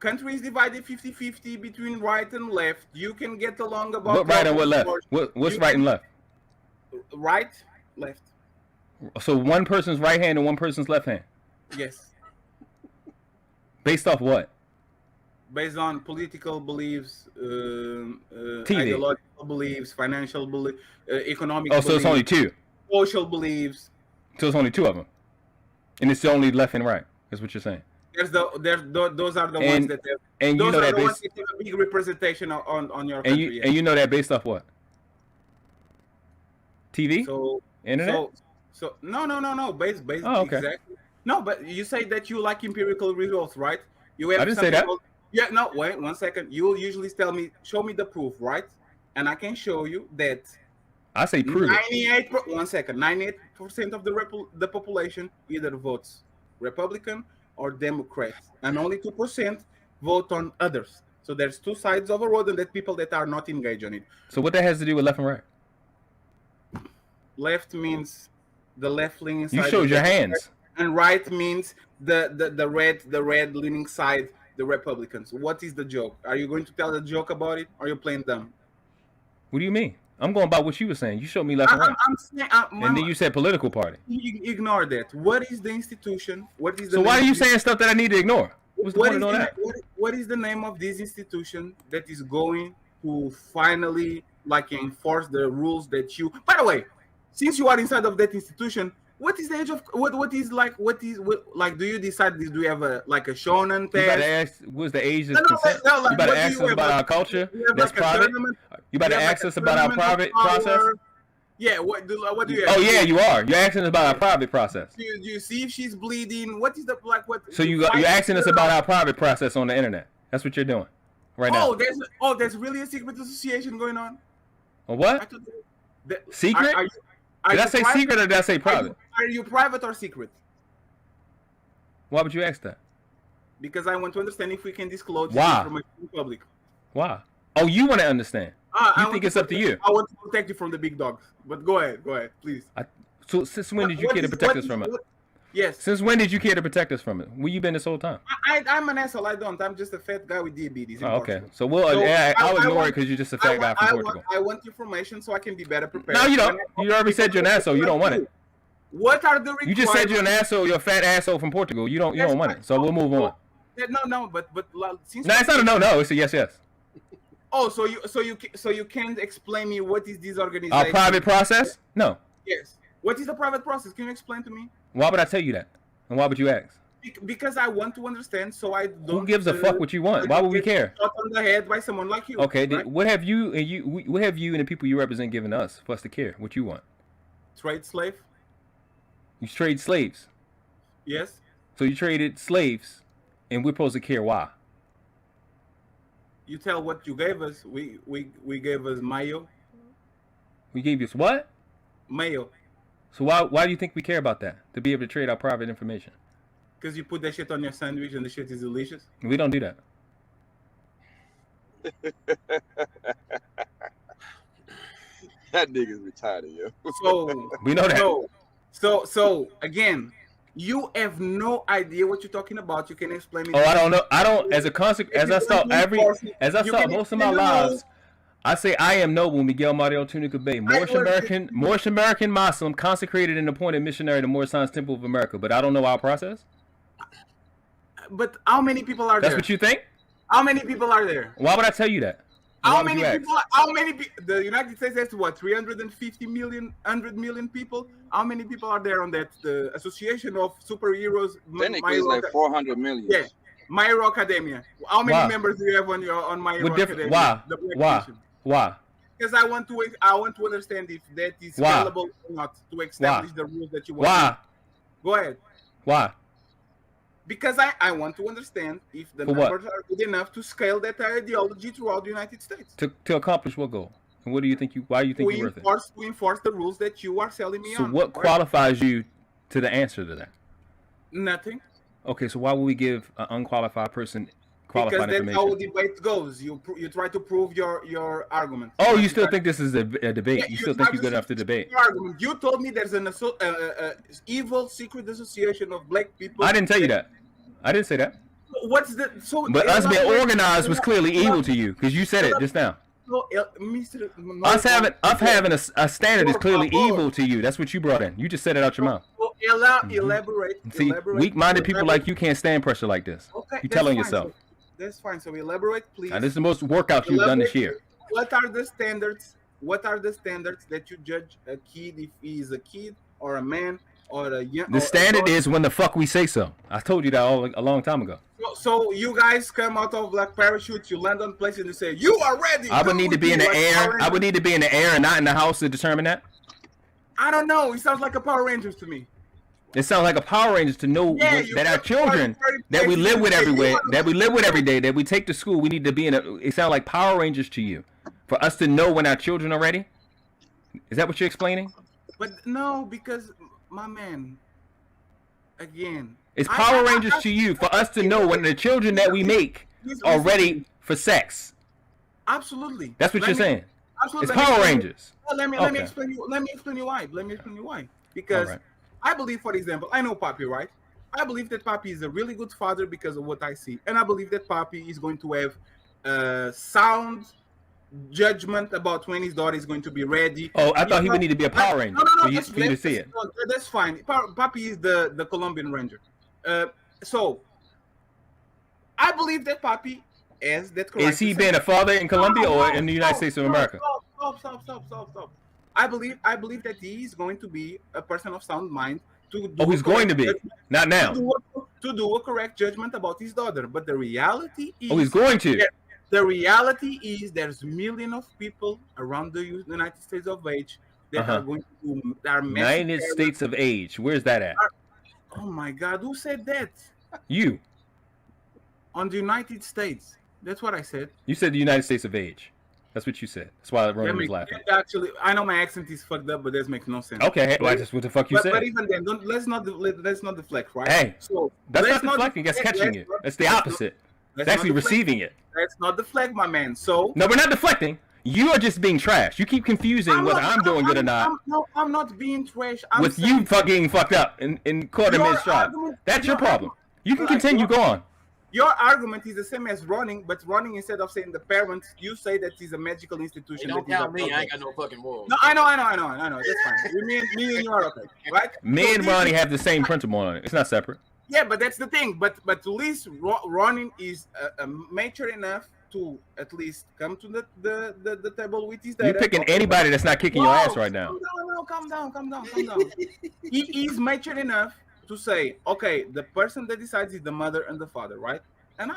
S7: Country is divided 50-50 between right and left. You can get along about
S5: what right and what left. What's right and left?
S7: Right, left.
S5: So one person's right hand and one person's left hand.
S7: Yes.
S5: Based off what?
S7: Based on political beliefs, ideological beliefs, financial beliefs, economic beliefs.
S5: So it's only two?
S7: Social beliefs.
S5: So it's only two of them? And it's only left and right, is what you're saying?
S7: Those are the ones that have,
S5: and
S7: those
S5: you know
S7: are
S5: that
S7: the ones that have a big representation on your country.
S5: And you know that based off what? TV? Internet?
S7: So no. Based
S5: oh, okay.
S7: Exactly. No, but you say that you like empirical results, right? You have
S5: I didn't say that.
S7: Yeah, no, wait 1 second. You will usually tell me, show me the proof, right? And I can show you that.
S5: I say prove
S7: 1 second. 98% of the population either votes Republican or Democrat, and only 2% vote on others. So there's two sides of a road, and that people that are not engaged on it.
S5: So what that has to do with left and right?
S7: Left means the left leaning side.
S5: You showed your hands.
S7: And right means the red leaning side. The Republicans. What is the joke? Are you going to tell the joke about it, or are you playing dumb?
S5: What do you mean? I'm going by what you were saying. You showed me left and right. And then you said political party.
S7: Ignore that. What is the institution? What is the?
S5: So why are you saying stuff that I need to ignore? What's the point of knowing that?
S7: What is the name of this institution that is going to finally enforce the rules that you? By the way, since you are inside of that institution, what is the age of what do you decide? Do you have a shonen test?
S5: You better ask what's the age of consent? You better ask us about our culture. That's private. You better ask us about our private process.
S7: Yeah, what do you?
S5: Oh yeah, you are. You're asking us about our private process.
S7: Do you see if she's bleeding? What is the like? What?
S5: So you're asking us about our private process on the internet. That's what you're doing right now.
S7: There's really a secret association going on.
S5: A what? Secret? Did I say secret or did I say private?
S7: Are you private or secret?
S5: Why would you ask that?
S7: Because I want to understand if we can disclose
S5: Why?
S7: information in public.
S5: Why? Oh, you want to understand? You think it's up to you?
S7: I want to protect you from the big dogs. But go ahead, please.
S5: So since when did you care to protect us from it?
S7: Yes.
S5: Since when did you care to protect us from it? Where you been this whole time?
S7: I'm an asshole. I don't. I'm just a fat guy with diabetes.
S5: Oh, okay. So I'll ignore it because you're just a fat guy from Portugal.
S7: I want information so I can be better prepared.
S5: No, you don't. You already said you're an asshole. You don't want it.
S7: What are the requirements?
S5: You just said you're an asshole. You're a fat asshole from Portugal. You don't want it. So we'll move on.
S7: No, but since
S5: no, it's not a no. It's a yes.
S7: Oh, so you can't explain me what is this organization?
S5: Our private process? No.
S7: Yes. What is the private process? Can you explain to me?
S5: Why would I tell you that? And why would you ask?
S7: Because I want to understand, so I don't.
S5: Who gives a fuck what you want? Why would we care?
S7: Shot on the head by someone like you.
S5: Okay.
S7: Right?
S5: What have you and the people you represent given us for us to care? What you want?
S7: Trade slave.
S5: You trade slaves.
S7: Yes.
S5: So you traded slaves, and we're supposed to care why?
S7: You tell what you gave us. We gave us mayo.
S5: We gave you what?
S7: Mayo.
S5: So why do you think we care about that? To be able to trade our private information?
S7: Because you put that shit on your sandwich and the shit is delicious.
S5: We don't do that.
S8: That nigga's retarded, yo.
S7: So
S5: we know that.
S7: So again, you have no idea what you're talking about. You can explain me.
S5: Oh, I don't know. I don't. As I saw most of my lives, I say I am noble Miguel Mario Tunica Bay, Moorish American Muslim, consecrated and appointed missionary to Moorish Science Temple of America. But I don't know our process.
S7: But how many people are there?
S5: That's what you think?
S7: How many people are there?
S5: Why would I tell you that?
S7: How many people? The United States has what? 350 million, 100 million people. How many people are there on that? The Association of Superheroes.
S8: Technically, it's like 400 million.
S7: Yeah, My Hero Academia. How many members do you have on My Hero Academia?
S5: Why?
S7: Because I want to understand if that is scalable or not to establish the rules that you want.
S5: Why?
S7: Go ahead.
S5: Why?
S7: Because I want to understand if the numbers are good enough to scale that ideology throughout the United States.
S5: To accomplish what goal? And what do you think why do you think you're worth it?
S7: To enforce the rules that you are selling me on.
S5: So what qualifies you to the answer to that?
S7: Nothing.
S5: Okay, so why would we give an unqualified person qualified information?
S7: Because that's how the debate goes. You try to prove your argument.
S5: Oh, you still think this is a debate? Yeah, you still think you're good enough to debate?
S7: You told me there's an evil secret association of black people.
S5: I didn't tell you that. I didn't say that.
S7: What's the
S5: But us being organized was clearly evil to you because you said it just now. Us having a standard is clearly evil to you. That's what you brought in. You just said it out your mouth.
S7: Elaborate.
S5: See, weak-minded people like you can't stand pressure like this.
S7: Okay,
S5: you're telling yourself.
S7: So, that's fine. So elaborate, please.
S5: Now, this is the most workouts you've done this year.
S7: What are the standards? What are the standards that you judge a kid if he is a kid or a man or a young?
S5: The standard is when the fuck we say so. I told you that a long time ago.
S7: So you guys come out of like parachutes, you land on places and you say you are ready.
S5: I would need to be in the air. I would need to be in the air and not in the house to determine that.
S7: I don't know. It sounds like a Power Rangers to me.
S5: It sounds like a Power Rangers to know that our children that we live with everywhere, that we live with every day, that we take to school, we need to be in a. It sounds like Power Rangers to you, for us to know when our children are ready. Is that what you're explaining?
S7: But no, because my man, again,
S5: it's Power Rangers to you for us to know when the children that we make are ready for sex.
S7: Absolutely.
S5: That's what you're saying.
S7: Absolutely.
S5: It's Power Rangers.
S7: Let me explain you. Let me explain you why. Because I believe, for example, I know Papi, right? I believe that Papi is a really good father because of what I see, and I believe that Papi is going to have sound judgment about when his daughter is going to be ready.
S5: Oh, I thought he would need to be a Power Ranger for you to see it.
S7: That's fine. Papi is the Colombian Ranger. So I believe that Papi has that correct.
S5: Is he being a father in Colombia or in the United States of America?
S7: Stop. I believe that he is going to be a person of sound mind to do.
S5: Oh, he's going to be. Not now.
S7: To do a correct judgment about his daughter, but the reality is.
S5: Oh, he's going to.
S7: The reality is there's millions of people around the United States of age that are going to that are
S5: United States of age. Where's that at?
S7: Oh my God, who said that?
S5: You.
S7: On the United States. That's what I said.
S5: You said the United States of age. That's what you said. That's why Ronan was laughing.
S7: Actually, I know my accent is fucked up, but that makes no sense.
S5: Okay, well, that's what the fuck you said.
S7: But even then, let's not deflect, right?
S5: Hey,
S7: so
S5: that's not deflecting. That's catching it. That's the opposite. That's actually receiving it.
S7: That's not deflect, my man. So
S5: no, we're not deflecting. You are just being trash. You keep confusing whether I'm doing good or not.
S7: No, I'm not being trash.
S5: With you fucking fucked up in quarter mid-shot. That's your problem. You can continue. Go on.
S7: Your argument is the same as running, but running, instead of saying the parents, you say that it's a magical institution.
S2: Hey, don't count me. I ain't got no fucking morals.
S7: No, I know. That's fine. Me and you are okay, right?
S5: Me and Ronnie have the same principle on it. It's not separate.
S7: Yeah, but that's the thing. But at least running is mature enough to at least come to the table with his data.
S5: You're picking anybody that's not kicking your ass right now.
S7: Calm down. He is mature enough to say, okay, the person that decides is the mother and the father, right? And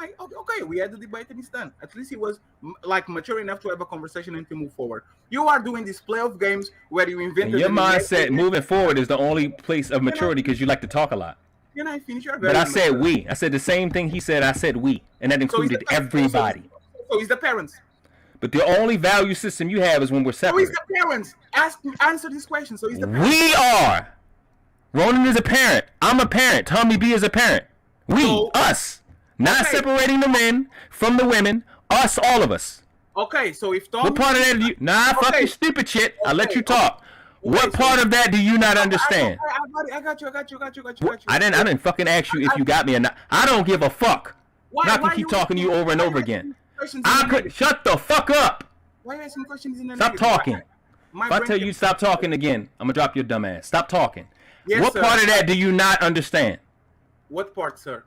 S7: we had the debate and it's done. At least he was like mature enough to have a conversation and to move forward. You are doing this playoff games where you invented.
S5: And your mindset moving forward is the only place of maturity because you like to talk a lot.
S7: Can I finish?
S5: But I said we. I said the same thing he said. I said we, and that included everybody.
S7: So it's the parents.
S5: But the only value system you have is when we're separate.
S7: So it's the parents. Answer this question. So it's the parents.
S5: We are. Ronan is a parent. I'm a parent. Tommy B is a parent. We, us. Not separating the men from the women. Us, all of us.
S7: Okay, so if Tommy...
S5: What part of that do you... Nah, fuck you stupid shit. I'll let you talk. What part of that do you not understand?
S7: I got you.
S5: I didn't fucking ask you if you got me or not. I don't give a fuck. I can keep talking to you over and over again. Shut the fuck up.
S7: Why are you asking questions in the
S5: Stop talking. If I tell you stop talking again, I'm gonna drop your dumb ass. Stop talking. Yes, what part of that do you not understand?
S7: What part, sir?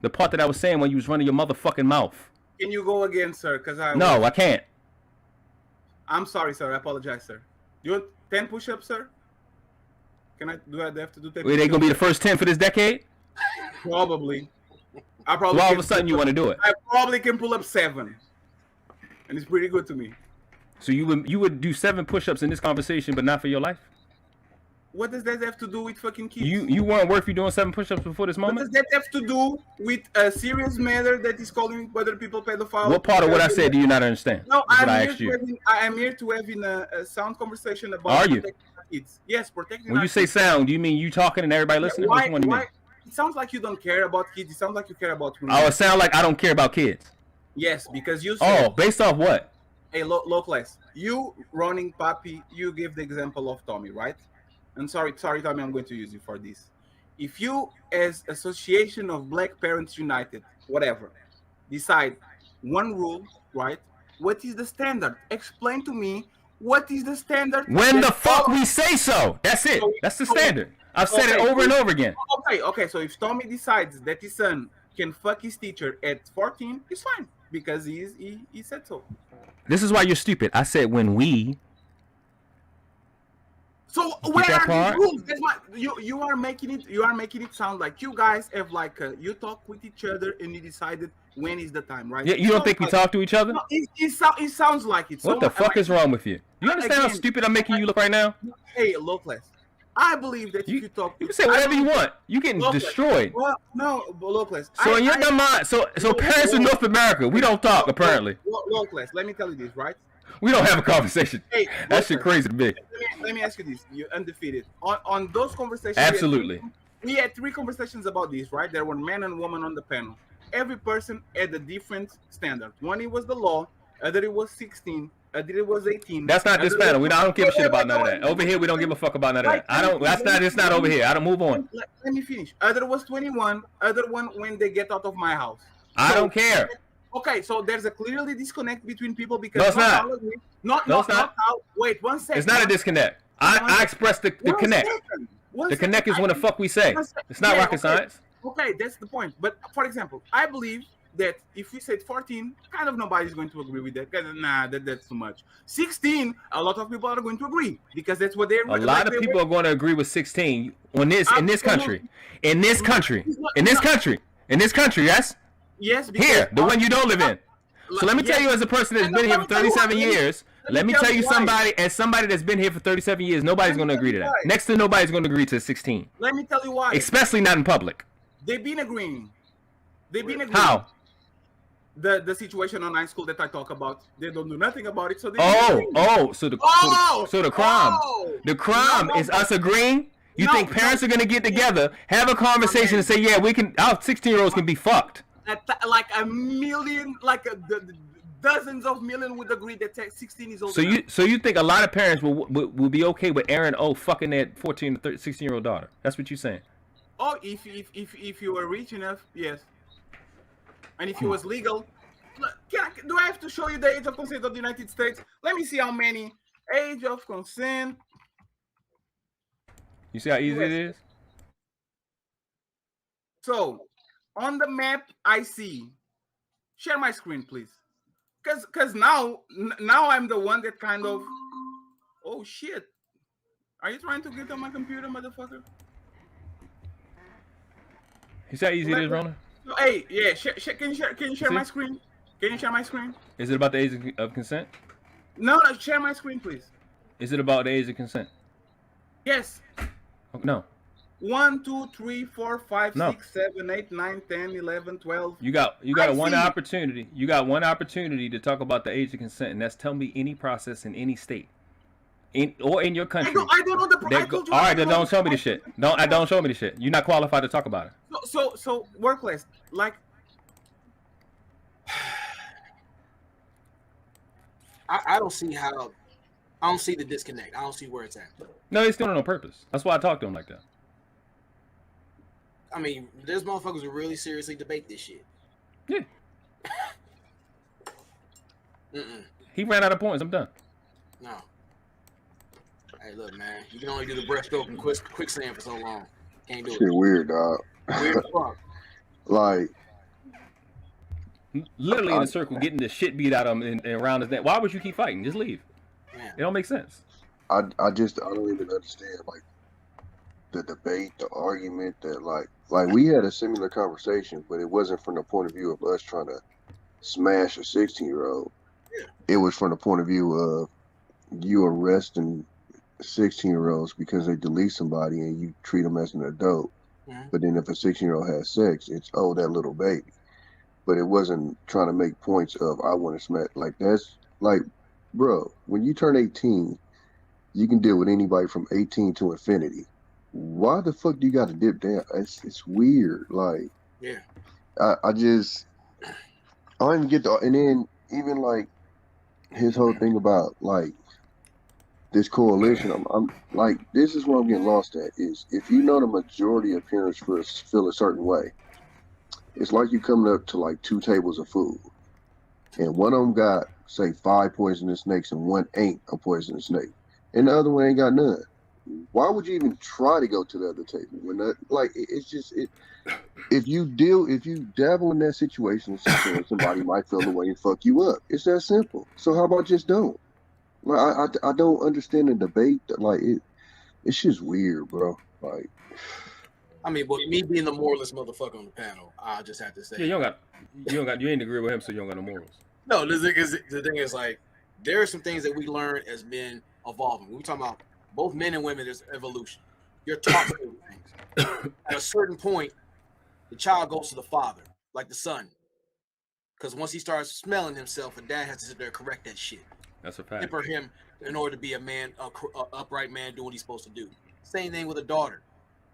S5: The part that I was saying when you was running your motherfucking mouth.
S7: Can you go again, sir?
S5: No, I can't.
S7: I'm sorry, sir. I apologize, sir. You want 10 push-ups, sir? Do I have to do 10
S5: push-ups? Are they gonna be the first 10 for this decade?
S7: Probably.
S5: Why all of a sudden you want to do it?
S7: I probably can pull up 7. And it's pretty good to me.
S5: So you would do 7 push-ups in this conversation, but not for your life?
S7: What does that have to do with fucking kids?
S5: You weren't worth you doing 7 push-ups before this moment?
S7: What does that have to do with a serious matter that is calling other people pedophiles?
S5: What part of what I said do you not understand?
S7: No, I am here to having a sound conversation about protecting kids. Yes, protecting.
S5: When you say sound, do you mean you talking and everybody listening? Which one do you mean?
S7: It sounds like you don't care about kids. It sounds like you care about women.
S5: Oh, it sounds like I don't care about kids.
S7: Yes, because you said...
S5: Oh, based off what?
S7: Hey, low class. You, running Papi, you give the example of Tommy, right? And sorry, Tommy, I'm going to use you for this. If you, as Association of Black Parents United, whatever, decide one rule, right? What is the standard? Explain to me what is the standard.
S5: When the fuck we say so. That's it. That's the standard. I've said it over and over again.
S7: Okay. So if Tommy decides that his son can fuck his teacher at 14, it's fine because he said so.
S5: This is why you're stupid. I said when we.
S7: So where are the rules? That's you are making it sound like you guys have like you talk with each other and you decided when is the time, right?
S5: Yeah, you don't think we talk to each other?
S7: No, it sounds like it.
S5: What the fuck is wrong with you? You understand how stupid I'm making you look right now?
S7: Hey, low class. I believe that if you talk,
S5: you can say whatever you want. You getting destroyed.
S7: Well, no, low class.
S5: So in your dumb mind, so parents in North America, we don't talk apparently.
S7: Low class. Let me tell you this, right?
S5: We don't have a conversation. Hey, that shit crazy to me.
S7: Let me ask you this: you're undefeated on those conversations.
S5: Absolutely.
S7: We had 3 conversations about this, right? There were men and women on the panel. Every person had a different standard. One, it was the law. Other, it was 16. Other, it was 18.
S5: That's not this panel. I don't give a shit about none of that. Over here, we don't give a fuck about none of that. It's not over here. I don't move on.
S7: Let me finish. Other was 21. Other one when they get out of my house.
S5: I don't care.
S7: Okay, so there's a clearly disconnect between people because
S5: no, it's
S7: not. Wait, 1 second.
S5: It's not a disconnect. I expressed the connect. The connect is when the fuck we say. It's not rocket science.
S7: Okay, that's the point. But for example, I believe that if we said 14, kind of nobody's going to agree with that. Nah, that's too much. 16, a lot of people are going to agree because that's what they're.
S5: A lot of people are going to agree with 16 in this country. Yes.
S7: Yes.
S5: Here, the one you don't live in. So let me tell you, as a person that's been here for 37 years, Let me tell you somebody, as somebody that's been here for 37 years, nobody's going to agree to that. Next to nobody's going to agree to 16.
S7: Let me tell you why.
S5: Especially not in public.
S7: They've been agreeing.
S5: How?
S7: The situation on high school that I talk about, they don't do nothing about it. So they
S5: so the crime is us agreeing. You think parents are going to get together, have a conversation, and say, yeah, we can. Our 16-year-olds can be fucked.
S7: Like a million, dozens of millions would agree that 16 is old.
S5: So you think a lot of parents will be okay with Aaron O fucking that 14 to 16-year-old daughter? That's what you're saying?
S7: Oh, if you were rich enough, yes. And if it was legal, do I have to show you the age of consent of the United States? Let me see how many age of consent.
S5: You see how easy it is?
S7: So, on the map, I see. Share my screen, please. Because now I'm the one that kind of. Oh shit! Are you trying to get on my computer, motherfucker?
S5: You see how easy it is, Rona?
S7: Hey, yeah. Can you share my screen? Can you share my screen?
S5: Is it about the age of consent?
S7: No, share my screen, please.
S5: Is it about the age of consent?
S7: Yes.
S5: Oh, no.
S7: 1, 2, 3, 4, 5, 6, 7, 8, 9, 10, 11, 12.
S5: You got one opportunity. You got one opportunity to talk about the age of consent, and that's tell me any process in any state, or in your country.
S7: I don't know the process.
S5: All right, then don't show me the shit. Don't show me the shit. You're not qualified to talk about it.
S7: So workplace, like.
S2: I don't see how. I don't see the disconnect. I don't see where it's at.
S5: No, he's doing it on purpose. That's why I talk to him like that.
S2: I mean, there's motherfuckers who really seriously debate this shit.
S5: Yeah. He ran out of points. I'm done.
S2: No. Hey, look, man. You can only do the breaststroke and quicksand for so long. Can't do it.
S3: Shit weird, dog.
S2: Weird fuck.
S3: Like.
S5: Literally in a circle, getting the shit beat out of him and around his neck. Why would you keep fighting? Just leave.
S2: Man.
S5: It don't make sense.
S3: I don't even understand, like, the debate, the argument that, like we had a similar conversation, but it wasn't from the point of view of us trying to smash a 16-year-old.
S2: Yeah.
S3: It was from the point of view of you arresting 16-year-olds because they delete somebody and you treat them as an adult.
S2: Mm-hmm.
S3: But then if a 16-year-old has sex, it's, oh, that little baby. But it wasn't trying to make points of, I want to smash. Like, that's, like, bro, when you turn 18, you can deal with anybody from 18 to infinity. Why the fuck do you got to dip down? It's weird. Like,
S2: yeah,
S3: I don't even get the, and then even like his whole thing about like this coalition. I'm like, this is what I'm getting lost at is if you know the majority of parents feel a certain way, it's like you coming up to like 2 tables of food, and one of them got say 5 poisonous snakes and one ain't a poisonous snake, and the other one ain't got none. Why would you even try to go to the other table when that, like, it's just it? If you dabble in that situation, somebody might feel the way and fuck you up. It's that simple. So how about just don't? Like, I don't understand the debate. Like, it's just weird, bro. Like,
S2: I mean, but me being the moralist motherfucker on the panel, I just have to say,
S5: yeah, you ain't agree with him, so you don't got no morals.
S2: No, the thing is like there are some things that we learn as men evolving. We're talking about both men and women. There's evolution. You're taught certain things. At a certain point, the child goes to the father, like the son, because once he starts smelling himself, a dad has to sit there and correct that shit.
S5: That's a fact.
S2: Temper him in order to be a man, a upright man, doing what he's supposed to do. Same thing with a daughter.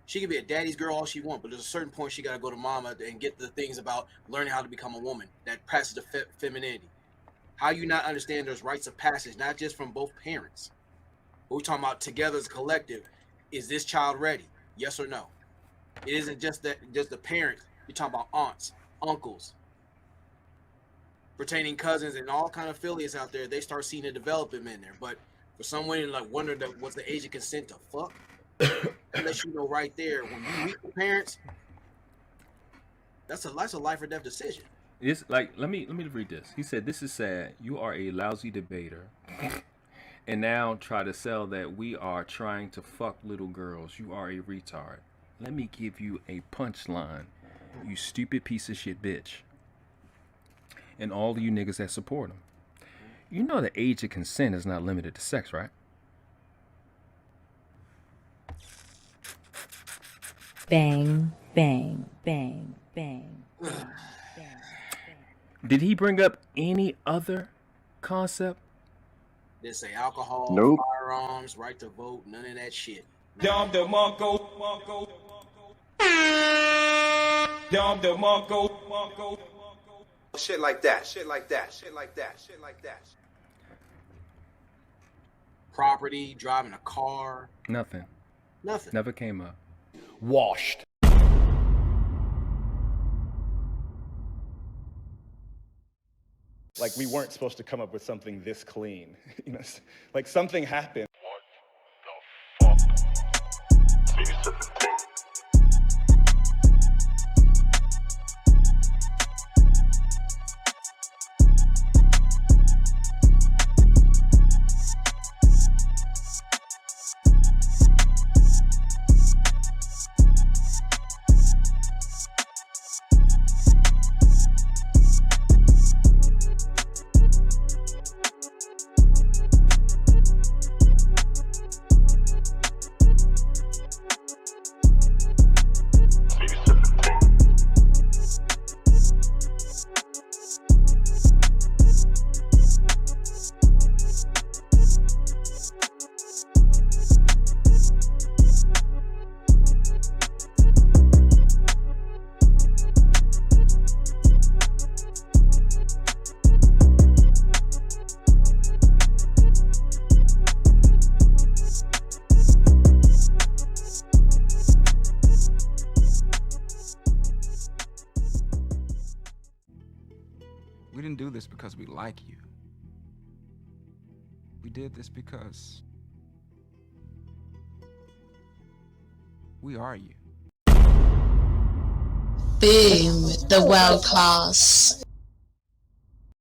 S2: She can be a daddy's girl all she wants, but there's a certain point she got to go to mama and get the things about learning how to become a woman, that passage of femininity. How you not understand there's rites of passage, not just from both parents. But we're talking about together as a collective. Is this child ready? Yes or no? It isn't just the parents. You're talking about aunts, uncles, pertaining cousins, and all kind of affiliates out there. They start seeing a development in there. But for someone to like wonder that what's the age of consent to fuck, unless you know right there when you meet the parents, that's a life or death decision.
S5: It's like let me read this. He said, "This is sad. You are a lousy debater." And now try to sell that we are trying to fuck little girls. You are a retard. Let me give you a punchline, you stupid piece of shit bitch. And all of you niggas that support him. You know the age of consent is not limited to sex, right?
S9: Bang, bang, bang, bang, bang, bang, bang.
S5: Did he bring up any other concept?
S2: Didn't say alcohol,
S3: Nope.
S2: firearms, right to vote, none of that shit.
S10: Dom the Mongo. Dom the Mongo.
S11: Shit like that. Shit like that. Shit like that. Shit like that.
S2: Property, driving a car.
S5: Nothing.
S2: Nothing.
S5: Never came up.
S10: Washed.
S12: Like we weren't supposed to come up with something this clean. You know, like something happened.
S13: What the fuck? You said the thing.
S14: We didn't do this because we like you. We did this because we are you.
S4: Boom, the world class.